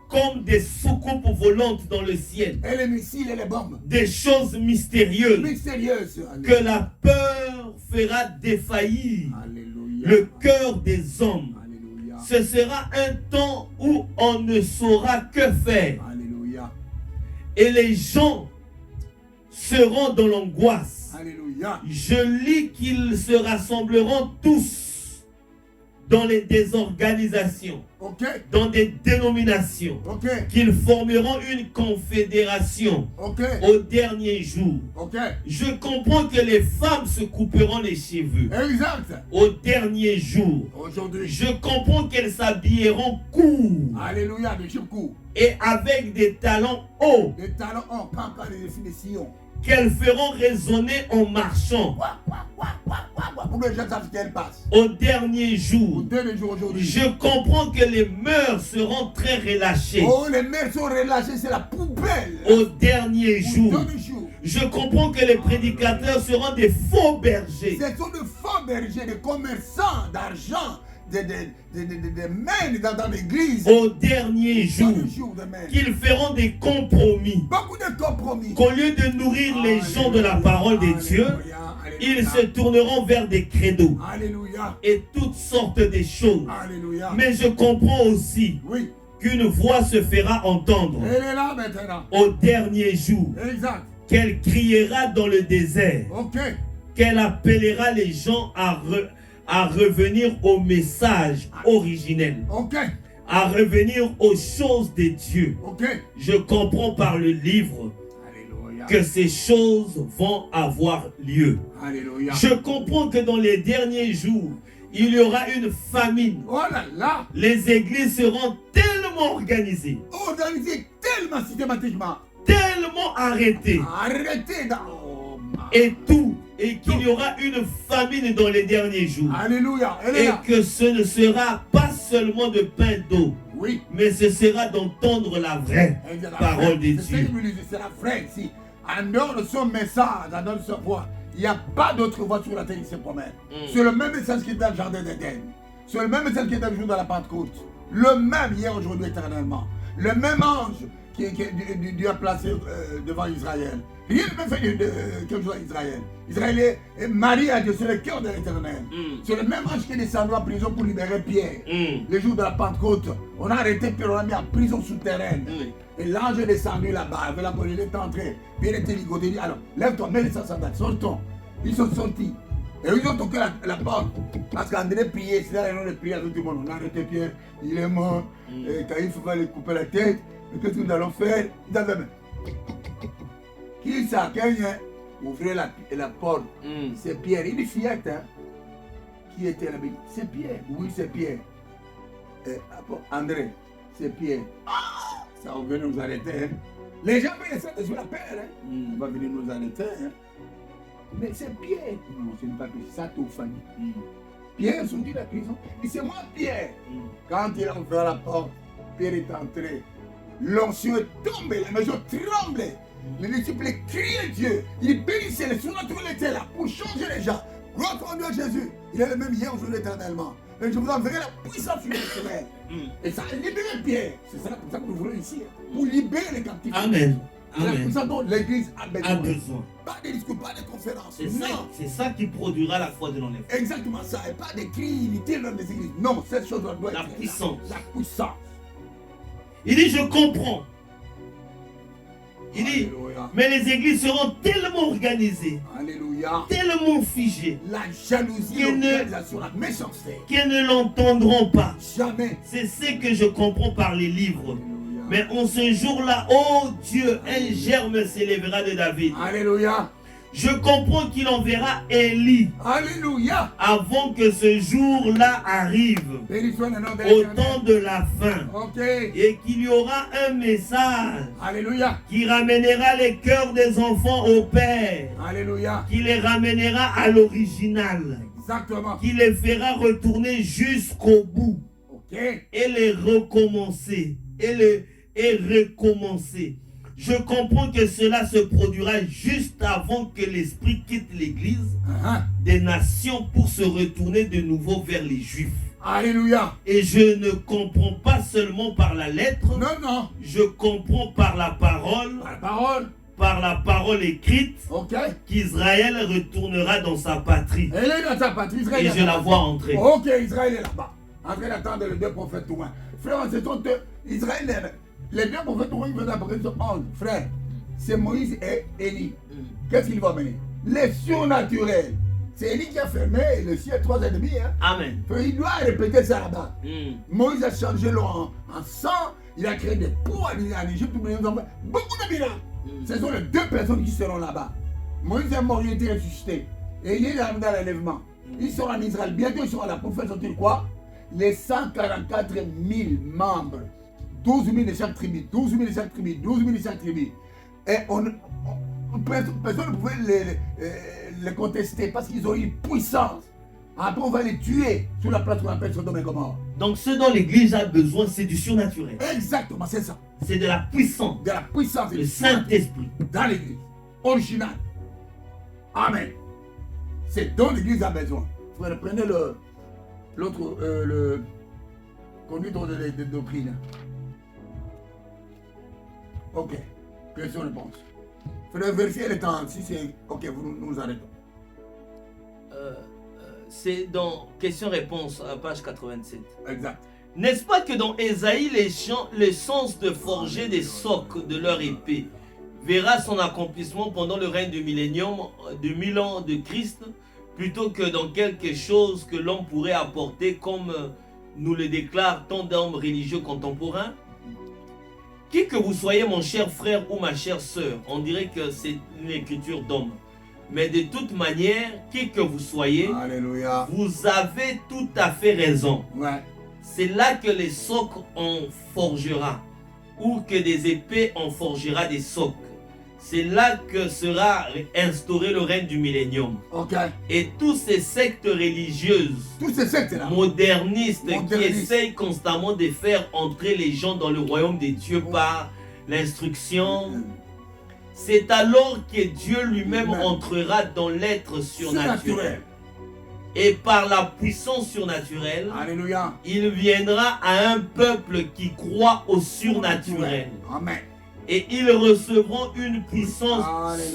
comme des soucoupes volantes dans le ciel, Et les missiles et les bombes. des choses mystérieuses Mystérieuses. que la peur fera défaillir Alléluia. le cœur des hommes. Alléluia. Ce sera un temps où on ne saura que faire. Alléluia. Et les gens seront dans l'angoisse. Alléluia. Je lis qu'ils se rassembleront tous dans les désorganisations, Ok. dans des dénominations, Ok. qu'ils formeront une confédération Ok. au dernier jour. Ok. Je comprends que les femmes se couperont les cheveux Exact. au dernier jour. Aujourd'hui. Je comprends qu'elles s'habilleront court Alléluia. De Chirkou. et avec des talons hauts, Les talents ont pas encore les définitions. qu'elles feront résonner en marchant Pour que les gens savent ce qu'elles passent. au dernier Au jour. dernier jour aujourd'hui. Je comprends que les mœurs seront très relâchées Oh, les mères sont relâchées, c'est la poubelle. au dernier Au jour. dernier jour. Je comprends que les prédicateurs seront des faux bergers. Ce sont de faux bergers, des commerçants d'argent, des mains dans l'église. Au dernier jour, Dernier jour de mains. qu'ils feront des compromis. Beaucoup de compromis. Qu'au lieu de nourrir les gens de la parole de Dieu, ils se tourneront vers des credos Alléluia. et toutes sortes de choses. Alléluia. Mais je comprends aussi Oui. qu'une voix se fera entendre Elle est là maintenant. au dernier jour, Exact. qu'elle criera dans le désert, Ok. qu'elle appellera les gens à revenir au message originel, Ok. à revenir aux choses de Dieu. Ok. Je comprends par le livre Alléluia. que ces choses vont avoir lieu. Alléluia. Je comprends que dans les derniers jours, il y aura une famine. Oh là là. Les églises seront tellement organisées, Organisé tellement systématiquement. tellement arrêtées, Arrêtez dans. Oh, et tout, et qu'il y aura une famine dans les derniers jours. Alléluia. Elle est Et là. que ce ne sera pas seulement de pain d'eau, Oui. mais ce sera d'entendre la vraie Elle est la parole vraie. de C'est ce Dieu. qu'il me dit, c'est la vraie ici. En dehors de son message, en dehors de sa voix, il n'y a pas d'autre voix sur la terre qui se promène. C'est le même message qui est dans le jardin d'Éden. C'est le même message qui est dans le jour de la Pentecôte. Le même hier, aujourd'hui, éternellement. Le même ange qui Dieu a placé devant Israël. Rien ne peut faire quelque chose à Israël. Israël est marié à Dieu, c'est le cœur de l'Éternel. C'est le même ange qui est descendu en prison pour libérer Pierre. Le jour de la Pentecôte, on a arrêté Pierre, on l'a mis en prison souterraine. Et l'ange est descendu là-bas, avec la police, il est entré. Pierre était ligoté, il dit alors, lève-toi, mets les sandales, sortons. Ils sont sortis. Et ils ont toqué la porte. Parce qu'André priait, c'est là qu'ils ont prié à tout le monde. On a arrêté Pierre, il est mort. Et Caïphe va lui couper la tête. Et qu'est-ce que nous allons faire? Il a fait, qui ça? Quelqu'un ouvrait la porte. C'est Pierre. Il dit fillette, hein? Qui était là-bas? C'est Pierre. Oui, c'est Pierre. André, c'est Pierre. Ah, ça va venir nous arrêter. Hein? Les gens veulent descendre sur la paire. Hein? On va venir nous arrêter. Hein? Mais c'est Pierre. Non, ce n'est pas Pierre, c'est ça tout famille. Pierre sorti de la prison. Et c'est moi Pierre. Quand il a ouvert la porte, Pierre est entré. L'onction est tombée, la maison tremblait. Les disciples criaient Dieu. Ils bénissaient, les surnaturels étaient là pour changer les gens. Gloire à Dieu Jésus. Il est le même hier, aujourd'hui, éternellement. Et je vous enverrai la puissance sur les semaines. Et ça a libéré Pierre. C'est ça pour ça que nous voulons ici. Pour libérer les captifs. Amen. C'est la Amen. puissance dont l'Église a besoin. A besoin. Pas de discours, pas de conférences. C'est ça qui produira la foi de l'enlèvement. Exactement ça. Et pas des cris inutiles même des églises. Non, cette chose doit être La puissance. La puissance. Il dit, je comprends. Il dit, Alléluia. mais les églises seront tellement organisées, Alléluia. tellement figées, La jalousie, Qui ne- l'organisation, la méchanceté. qu'elles ne l'entendront pas. Jamais. C'est ce que je comprends par les livres. Alléluia. Mais en ce jour-là, oh Dieu, un germe s'élèvera de David. Alléluia. Je comprends qu'il enverra Élie Alléluia. avant que ce jour-là arrive, Béni soit le nom de au l'Éternel. temps de la fin. Ok. Et qu'il y aura un message Alléluia. qui ramènera les cœurs des enfants au Père, Alléluia. qui les ramènera à l'original, Exactement. qui les fera retourner jusqu'au bout Ok. et les recommencer, et recommencer. Je comprends que cela se produira juste avant que l'Esprit quitte l'Église des nations pour se retourner de nouveau vers les Juifs. Alléluia. Et je ne comprends pas seulement par la lettre, Non, non. je comprends par la Par la parole. écrite, Ok. qu'Israël retournera dans sa patrie. Elle est dans sa patrie. Israël Et est je dans la sa vois patrie. entrer. Ok, Israël est là-bas. En train d'attendre les deux prophètes loin. Frère, c'est ton Israël est. Les deux prophètes loin, ils veulent après 11. Frère, c'est Moïse et Élie. Qu'est-ce qu'il va mener? Les surnaturels. C'est Élie qui a fermé le ciel 3 et demi. Hein. Amen. Il doit répéter ça là-bas. Moïse a changé l'eau en sang. Il a créé des poux en Égypte. Beaucoup de miracles. Ce sont les deux personnes qui seront là-bas. Moïse est mort, il a été ressuscité. Et il est dans l'enlèvement. Ils seront en Israël. Bientôt, ils seront là pour faire sortir quoi? Les 144 000 membres. 12 000 de chaque tribu. 12 000 de chaque tribu. 12 000 de chaque tribu. Et personne ne pouvait les contester parce qu'ils ont une puissance. Après, on va les tuer sur la place qu'on appelle Sodome et Gomorrhe. Donc ce dont l'église a besoin, c'est du surnaturel. Exactement, c'est ça. C'est de la puissance. De la puissance. Le Saint-Esprit. Dans l'église. Original. Amen. C'est dont l'église a besoin. Frère, prenez l'autre, le conduite de doctrine. Ok. Question-réponse. Frère, vérifiez le temps. Si c'est ok, nous arrêtons. C'est dans question-réponse à page 87. Exact. N'est-ce pas que dans Ésaïe, le sens de forger des socs de leur épée verra son accomplissement pendant le règne du millénium de 1000 ans de Christ, plutôt que dans quelque chose que l'homme pourrait apporter, comme nous le déclarent tant d'hommes religieux contemporains? Qui que vous soyez, mon cher frère ou ma chère sœur, on dirait que c'est une écriture d'homme. Mais de toute manière, qui que vous soyez, Alléluia. vous avez tout à fait raison. Ouais. C'est là que les socs on forgera, ou que des épées on forgera des socs. C'est là que sera instauré le règne du millénium. Ok. Et tous ces sectes religieuses, Tous ces sectes-là, modernistes, qui essayent constamment de faire entrer les gens dans le royaume des dieux par l'instruction, c'est alors que Dieu lui-même entrera dans l'être surnaturel. Et par la puissance surnaturelle, Alléluia. il viendra à un peuple qui croit au surnaturel. Amen. Et ils recevront une puissance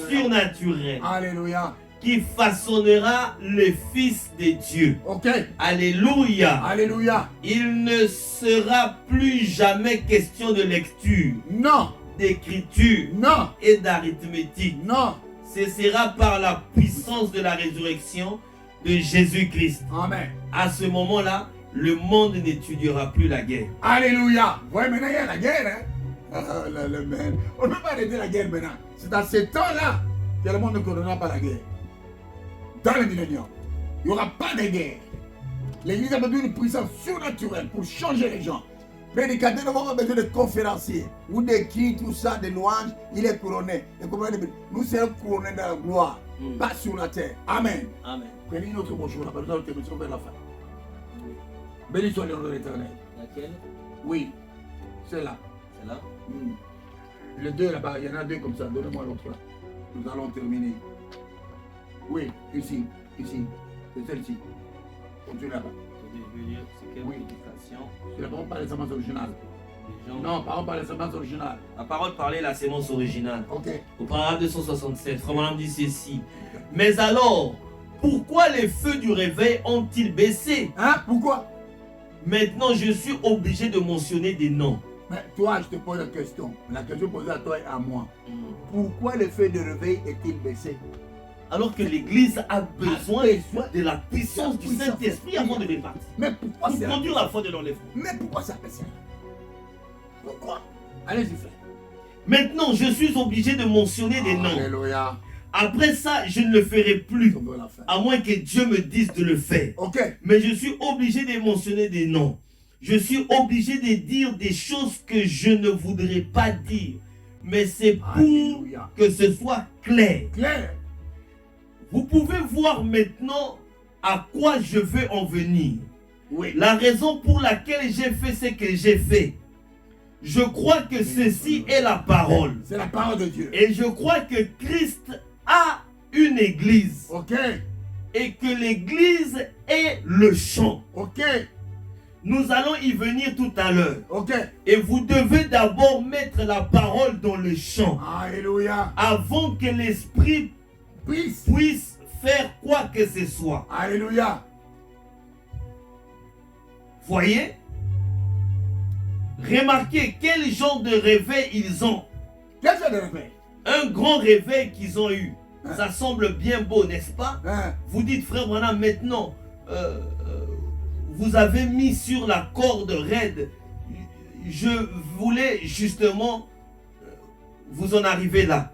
surnaturelle. Alléluia. Qui façonnera le Fils de Dieu. Ok. Alléluia. Alléluia. Il ne sera plus jamais question de lecture, Non. d'écriture Non. et d'arithmétique. Non. Ce sera par la puissance de la résurrection de Jésus-Christ. Amen. À ce moment-là, le monde n'étudiera plus la guerre. Alléluia. Vous voyez, maintenant il y a la guerre. Hein? On ne peut pas arrêter la guerre maintenant. C'est dans ce temps-là que le monde ne connaîtra pas la guerre. Dans le millénium, il n'y aura pas de guerre. L'église a besoin d'une puissance surnaturelle pour changer les gens. Prédicateur n'a pas besoin de conférenciers ou d'écrits, tout ça, de louanges. Il est couronné. Nous serons couronnés dans la gloire, pas sur la terre. Amen. Amen. Prenez une autre brochure, on a besoin de témoigner vers la fin. Béni soit le nom de l'Éternel. Laquelle? Oui, c'est là. C'est là. Les deux là-bas, il y en a deux comme ça. Donnez-moi l'autre là. Nous allons terminer. Oui, ici, ici. C'est celle-ci. Continue là-bas. Je veux dire, c'est quelle prédication? C'est la parole par la semence originale. Non, parole par la semence originale. La parole parlait la sémence originale. Ok. Au paragraphe 267, Frère Branham dit ceci. Mais alors, pourquoi les feux du réveil ont-ils baissé? Hein? Pourquoi? Maintenant, je suis obligé de mentionner des noms. Mais toi, je te pose la question. La question posée à toi et à moi. Pourquoi le feu de réveil est-il baissé? Alors que l'Église a besoin de la puissance du Saint-Esprit avant de repartir. Mais pourquoi pour c'est conduire la foi de l'enlèvement. Mais pourquoi ça baissé? Pourquoi? Allez-y, frère. Maintenant, je suis obligé de mentionner des noms. Alléluia. Après ça, je ne le ferai plus. On va la faire. À moins que Dieu me dise de le faire. Ok. Mais je suis obligé de mentionner des noms. Je suis obligé de dire des choses que je ne voudrais pas dire. Mais c'est pour Alléluia. que ce soit clair. Claire. Vous pouvez voir maintenant à quoi je veux en venir. Oui. La raison pour laquelle j'ai fait ce que j'ai fait. Je crois que ceci est la parole. C'est la parole de Dieu. Et je crois que Christ a une église. Ok. Et que l'église est le champ. Ok. Nous allons y venir tout à l'heure. Ok. Et vous devez d'abord mettre la parole dans le champ. Alléluia. Avant que l'esprit Puisse. puisse faire quoi que ce soit. Alléluia. Voyez? Remarquez quel genre de réveil ils ont. Quel genre de réveil? un grand réveil qu'ils ont eu. Hein? Ça semble bien beau, n'est-ce pas? Hein? Vous dites, frère Branham, maintenant, vous avez mis sur la corde raide. Je voulais justement vous en arriver là.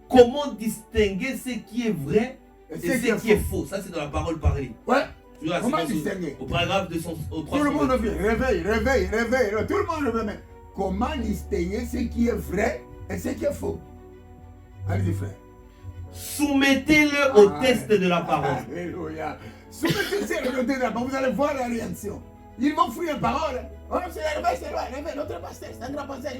Comment distinguer ce qui est vrai et ce qui est faux? Ça, c'est dans la parole parlée. Ouais. Là, Comment c'est distinguer? au paragraphe au 3. Tout le monde vient. Réveille. Tout le monde réveille. Comment distinguer ce qui est vrai et ce qui est faux? Allez-y, frère. Soumettez-le au test de la parole. Alléluia. Soumettez-le au test de la parole. Vous allez voir la réaction. Ils vont fuir la parole. Oh, c'est réveil, notre pasteur, c'est un grand pasteur.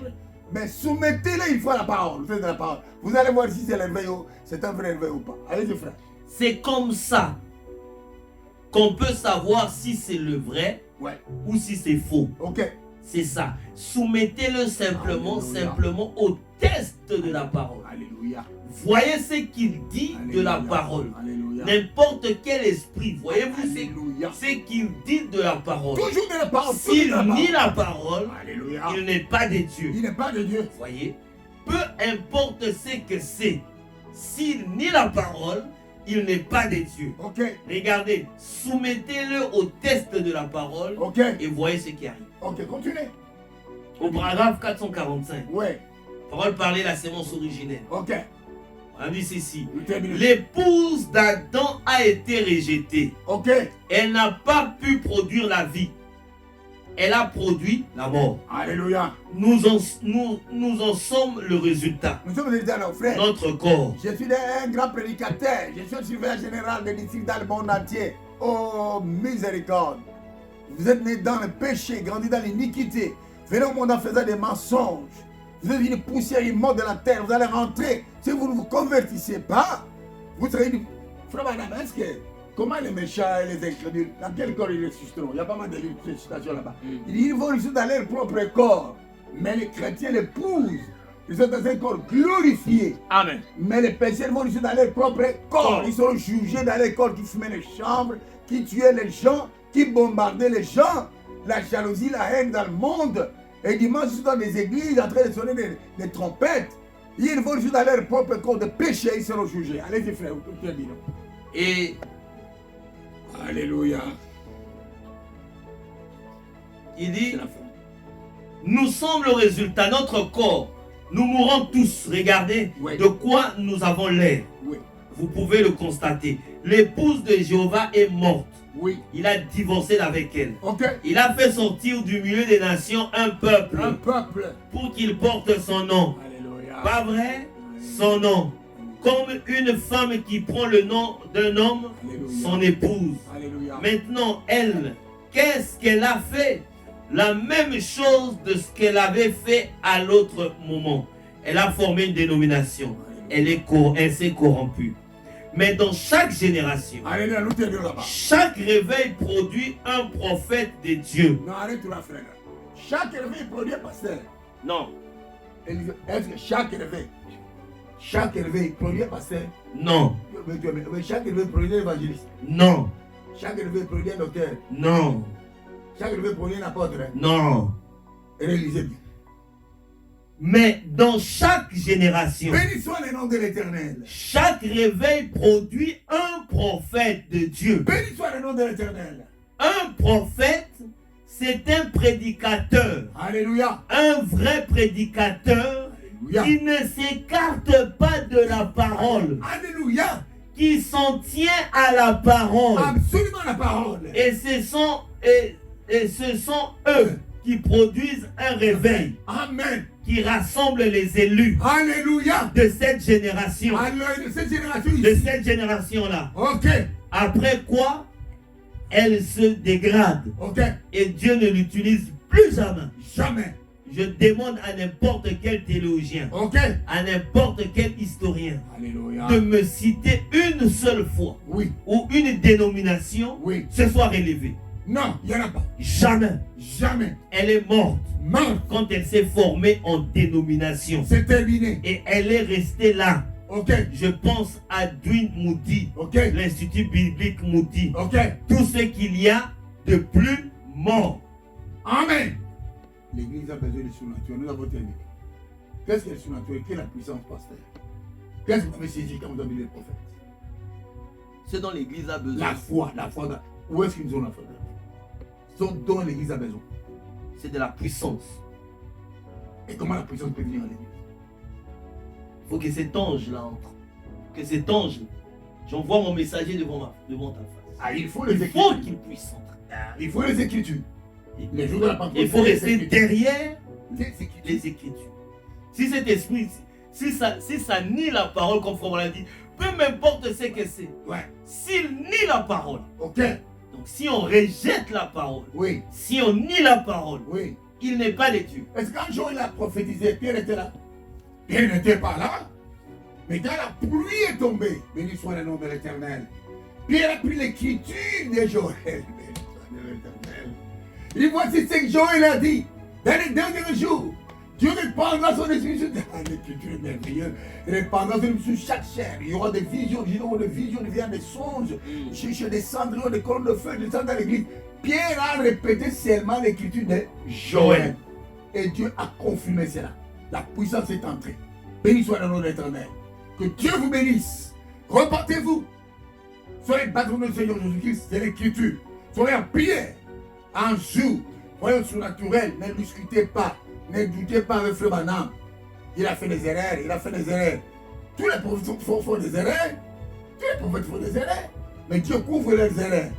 Mais soumettez-le une fois la parole, le test de la parole. Vous allez voir si c'est l'éveil ou c'est un vrai réveil ou pas. Allez-y, frère. C'est comme ça qu'on peut savoir si c'est le vrai ou si c'est faux. Ok. C'est ça. Soumettez-le simplement au test de la parole. Alléluia. Voyez ce qu'il dit de la parole. Alléluia. N'importe quel esprit, voyez-vous Alléluia. ce qu'il dit de la parole. Toujours de la parole. S'il nie la parole, Alléluia. il n'est pas de Dieu. Il n'est pas de Dieu. Voyez, peu importe ce que c'est, s'il nie la parole, il n'est pas de Dieu. Ok. Regardez, soumettez-le au test de la parole Ok. et voyez ce qui arrive. Ok, continuez. Au paragraphe 445, Ouais. parole parlée, la sémence originelle. Ok. On dit ceci. Nous terminons. L'épouse d'Adam a été rejetée. Ok. Elle n'a pas pu produire la vie. Elle a produit la mort. Alléluia. Nous en sommes le résultat. Nous sommes des alors, frères. Notre corps. Je suis un grand prédicateur. Je suis un surveillant général des districts dans le monde entier. Oh, miséricorde. Vous êtes nés dans le péché, grandi dans l'iniquité. Venez au monde en faisant des mensonges. Vous êtes une poussière immonde de la terre. Vous allez rentrer. Si vous ne vous convertissez pas, vous serez une... Frère Madame, est-ce que... Comment les méchants et les incrédules, dans quel corps ils ressusciteront? Il y a pas mal de citations là-bas. Il dit, ils vont ressusciter dans leur propre corps. Mais les chrétiens l'épousent. Ils sont dans un corps glorifié. Amen. Mais les pécheurs vont ressusciter dans leur propre corps. Ils seront jugés dans les corps qui fumaient les chambres, qui tuaient les gens, qui bombardaient les gens. La jalousie, la haine dans le monde. Et dimanche, ils sont dans des églises en train de sonner des trompettes. Ils vont ressusciter dans leur propre corps de péché. Ils seront jugés. Allez-y, frère, vous pouvez dire. Et Alléluia. il dit, nous sommes le résultat, notre corps. Nous mourrons tous. Regardez Oui. de quoi nous avons l'air. Oui, Vous pouvez le constater. L'épouse de Jéhovah est morte. oui. Il a divorcé avec elle. Ok. Il a fait sortir du milieu des nations un peuple Un peuple. pour qu'il porte son nom. Alléluia. Pas vrai? Son nom. Comme une femme qui prend le nom d'un homme, Alléluia. son épouse. Alléluia. Maintenant, elle, qu'est-ce qu'elle a fait? La même chose de ce qu'elle avait fait à l'autre moment. Elle a formé une dénomination. Elle s'est corrompue. Mais dans chaque génération, Alléluia, nous t'aidons là-bas. chaque réveil produit un prophète de Dieu. Non, arrête tout là, frère. Chaque réveil produit un pasteur. Non, Est-ce que chaque réveil produit un pasteur? non, Mais chaque réveil produit un évangéliste. non, Chaque réveil produit un docteur. non, Chaque réveil produit un apôtre. non. Réalisez bien. Mais dans chaque génération, Béni soit le nom de l'Éternel. chaque réveil produit un prophète de Dieu. Béni soit le nom de l'Éternel. Un prophète, c'est un prédicateur. Alléluia. Un vrai prédicateur Alléluia. qui ne s'écarte pas de la parole, Alléluia. qui s'en tient à la parole. Absolument la parole. Et ce sont eux qui produisent un réveil, Amen. qui rassemble les élus Alléluia. de cette génération, Alors, de cette génération de ici. cette génération-là. Ok. Après quoi, elle se dégrade Ok. et Dieu ne l'utilise plus jamais. Jamais. Je demande à n'importe quel théologien, Ok. à n'importe quel historien, Alléluia. de me citer une seule fois Oui. où une dénomination Oui. se soit relevée. Non, il n'y en a pas. Jamais. Jamais. Elle est morte Mort. quand elle s'est formée en dénomination. C'est terminé. Et elle est restée là. Ok. Je pense à Dwight Moody, Ok. l'Institut biblique Moody. Ok. Tout ce qu'il y a de plus mort. Amen. L'église a besoin de surnaturel. Nous avons terminé. Qu'est-ce que le surnaturel? Quelle est la puissance, pasteur? Qu'est-ce que vous avez saisi quand vous avez lu les prophètes? Ce dont l'Église a besoin, La foi. Où est-ce qu'ils ont la foi? Ce dont l'Église a besoin. c'est de la puissance. Et comment la puissance peut venir à l'Église? Il faut que cet ange-là entre. Que cet ange, j'envoie mon messager devant ta face. Ah, il faut les Il faut Écritures. qu'il puisse entrer. Il faut les Écritures. Les jours de la Pentecôte. Il faut les rester Écritures. derrière Les Écritures. les Écritures. Si cet esprit, si ça nie la parole, comme Frère l'a dit, peu m'importe ce que c'est, Ouais. s'il nie la parole, Ok. donc si on rejette la parole, Oui. si on nie la parole, Oui. il n'est pas de Dieu. Est-ce qu'un jour il a prophétisé, Pierre était là? Pierre n'était pas là. Mais quand la pluie est tombée, béni soit le nom de l'Éternel, Pierre a pris l'écriture de Joël. Béni soit l'Éternel. Et voici ce que Joël a dit. Dans les derniers jours, Dieu répandra son esprit sur l'écriture est merveilleuse. Il répandra son esprit sur chaque chair. Il y aura des visions, des visions, des songes. Je descendrai des colonnes de feu, je descends dans l'église. Pierre a répété seulement l'écriture de Joël. Et Dieu a confirmé cela. La puissance est entrée. Béni soit le nom de l'Éternel. Que Dieu vous bénisse. Repartez-vous. Soyez patron du Seigneur Jésus-Christ, c'est l'écriture. Soyez en prière, en jour. Voyons surnaturel, ne discutez pas. Ne doutez pas avec Frère Branham. Il a fait des erreurs, il a fait des erreurs. Tous les prophètes font des erreurs. Tous les prophètes font des erreurs. Mais Dieu couvre leurs erreurs.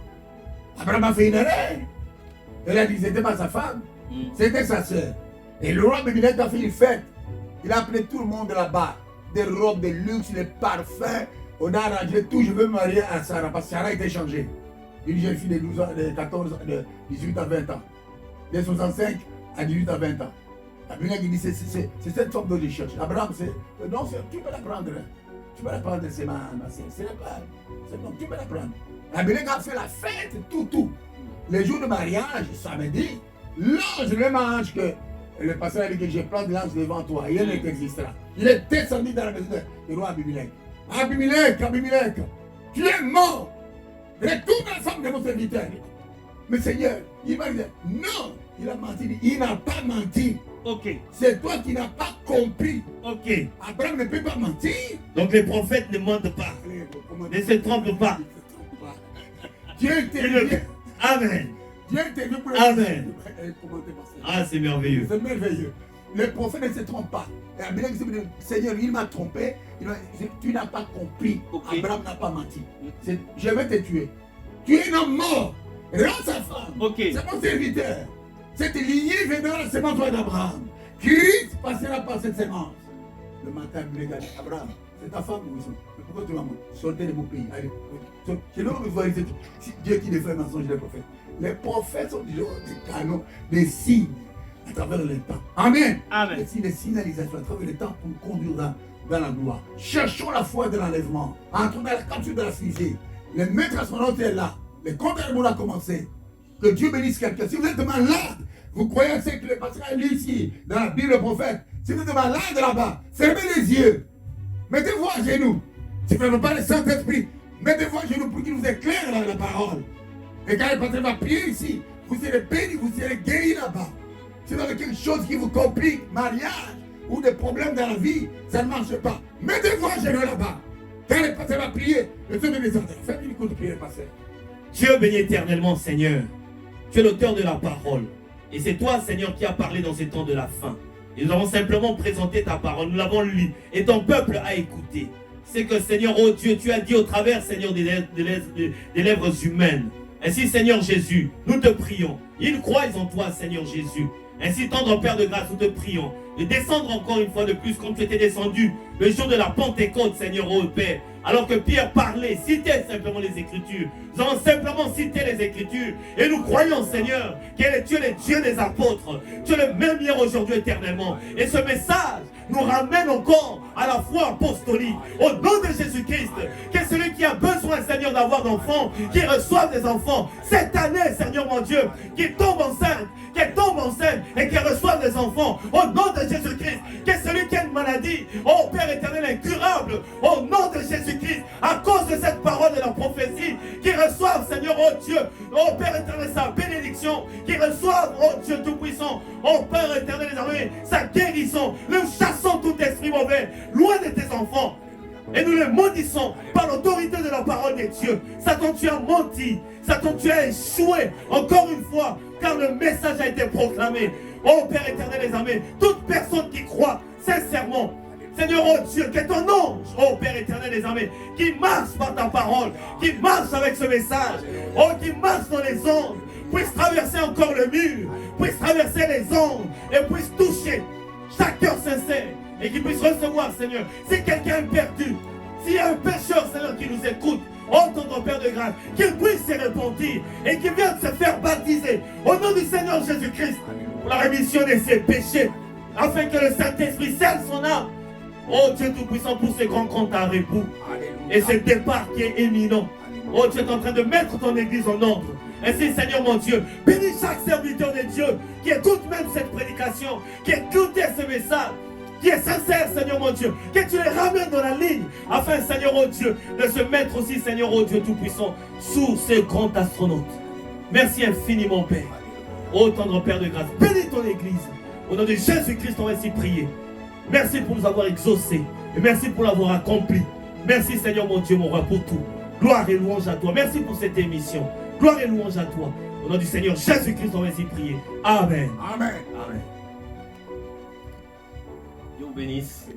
Abraham a fait une erreur. Il a dit que ce n'était pas sa femme, c'était sa soeur. Et le roi Abimelech a fait une fête. Il a appelé tout le monde là-bas. Des robes de luxe, des parfums. On a arrangé tout. Je veux me marier à Sarah parce que Sarah a été changée. Une jeune fille de 12 ans, de 14, de 18 à 20 ans. De 65 à 18 à 20 ans. Abimelech dit c'est cette forme de recherche. Abraham, non, tu peux la prendre. Tu peux la prendre, c'est ma sœur. C'est bon, tu peux la prendre. Abimelech a fait la fête, tout. Les jours de mariage, samedi, l'ange, le même ange que le pasteur a dit que je plante l'ange devant toi, il n'existera. Il est descendu dans la maison du roi Abimelech. Abimelech, tu es mort. Retourne à la femme de mon serviteur. Mais Seigneur, il va dire, non, il a menti. Il n'a pas menti. Ok, C'est toi qui n'as pas compris. ok. Abraham ne peut pas mentir. Donc les prophètes ne mentent pas. Ne se trompent pas. Dieu intervient. Amen. Dieu intervient pour Amen. commenter par ça. Ah, c'est merveilleux. C'est merveilleux. Les prophètes ne se trompent pas. Et Abimelech dit, Seigneur, il m'a trompé. Tu n'as pas compris. Ok. Abraham n'a pas menti. Je vais te tuer. Tu es un homme mort. Rends sa femme. Ok. C'est mon serviteur. Cette lignée viendra de la sémence d'Abraham. Christ passera par cette sémence. Le matin, Abimelech a dit, Abraham, c'est ta femme ou ils mais pourquoi tu m'as menti? Sortez de mon pays. Allez. C'est là où vous voyez Dieu qui défait le mensonge des prophètes. Les prophètes sont toujours des canaux, des signes à travers le temps. Amen. Amen. Des signes de signalisation à travers le temps pour nous conduire dans la gloire. Cherchons la foi de l'enlèvement. Entrons dans la capture de la fusée. Le maître astronaute est là. Le compte à rebours a commencé. Que Dieu bénisse quelqu'un. Si vous êtes malade, vous croyez à ce que le pasteur a lu ici, dans la Bible, le prophète. Si vous êtes malade là-bas, fermez les yeux. Mettez-vous à genoux. Si vous n'avez pas le Saint-Esprit, mettez-vous à genoux pour qu'il vous éclaire la parole. Et quand le pasteur va prier ici, vous serez bénis, vous serez guéris là-bas. Si vous avez quelque chose qui vous complique, mariage ou des problèmes dans la vie, ça ne marche pas. Mettez-vous à genoux là-bas. Quand le pasteur va prier, le Dieu de descendre. Faites une écoute de prière, pasteur. Dieu bénit éternellement, Seigneur. Tu es l'auteur de la parole. Et c'est toi, Seigneur, qui as parlé dans ces temps de la fin. Et nous avons simplement présenté ta parole. Nous l'avons lu. Et ton peuple a écouté. C'est que, Seigneur, oh Dieu, tu as dit au travers, Seigneur, des lèvres humaines. Ainsi, Seigneur Jésus, nous te prions. Ils croient en toi, Seigneur Jésus. Ainsi, tendre Père de grâce, nous te prions de descendre encore une fois de plus comme tu étais descendu le jour de la Pentecôte, Seigneur, oh Père. Alors que Pierre parlait, citait simplement les Écritures. Nous allons simplement citer les Écritures. Et nous croyons, Seigneur, que tu es le Dieu des apôtres. Tu es le même hier, aujourd'hui, éternellement. Et ce message nous ramène encore à la foi apostolique. Au nom de Jésus-Christ, que celui qui a besoin, Seigneur, d'avoir d'enfants, qui reçoive des enfants, cette année, Seigneur mon Dieu, qui tombe enceinte et qui reçoive des enfants, au nom de Jésus-Christ, que celui qui a une maladie, oh Père éternel incurable, au nom de Jésus-Christ, à cause de cette parole de la prophétie, qui reçoive, Seigneur, oh Dieu, oh Père éternel, sa bénédiction, qui reçoive, oh Dieu tout-puissant, oh Père éternel des armées, sa guérison. Nous chassons tout esprit mauvais, loin de tes enfants. Et nous les maudissons par l'autorité de la parole de Dieu. Satan, tu as menti. Satan, tu as échoué encore une fois, car le message a été proclamé. Oh Père éternel des armées, toute personne qui croit sincèrement, Seigneur, oh Dieu, que ton ange, oh Père éternel des armées, qui marche par ta parole, qui marche avec ce message, oh qui marche dans les ondes, puisse traverser encore le mur, puisse traverser les ondes et puisse toucher chaque cœur sincère et qui puisse recevoir, Seigneur. Si quelqu'un est perdu, s'il y a un pécheur, Seigneur, qui nous écoute, oh ton Père de grâce, qu'il puisse se repentir et qu'il vienne se faire baptiser au nom du Seigneur Jésus-Christ pour la rémission de ses péchés, afin que le Saint-Esprit scelle son âme. Oh Dieu Tout-Puissant, pour ce grand compte à rebours et ce départ qui est éminent. Oh Dieu, tu es en train de mettre ton église en ordre. Ainsi, Seigneur mon Dieu, bénis chaque serviteur de Dieu qui écoute même cette prédication, qui écoute ce message, qui est sincère, Seigneur mon Dieu, que tu les ramènes dans la ligne, afin, Seigneur oh Dieu, de se mettre aussi, Seigneur oh Dieu Tout-Puissant, sous ce grand astronaute. Merci infiniment, Père. Oh tendre Père de grâce, bénis ton église. Au nom de Jésus-Christ, on va ainsi prier. Merci pour nous avoir exaucés. Et merci pour l'avoir accompli. Merci Seigneur mon Dieu, mon roi, pour tout. Gloire et louange à toi. Merci pour cette émission. Gloire et louange à toi. Au nom du Seigneur Jésus-Christ, on va ainsi prier. Amen. Amen. Amen. Dieu vous bénisse.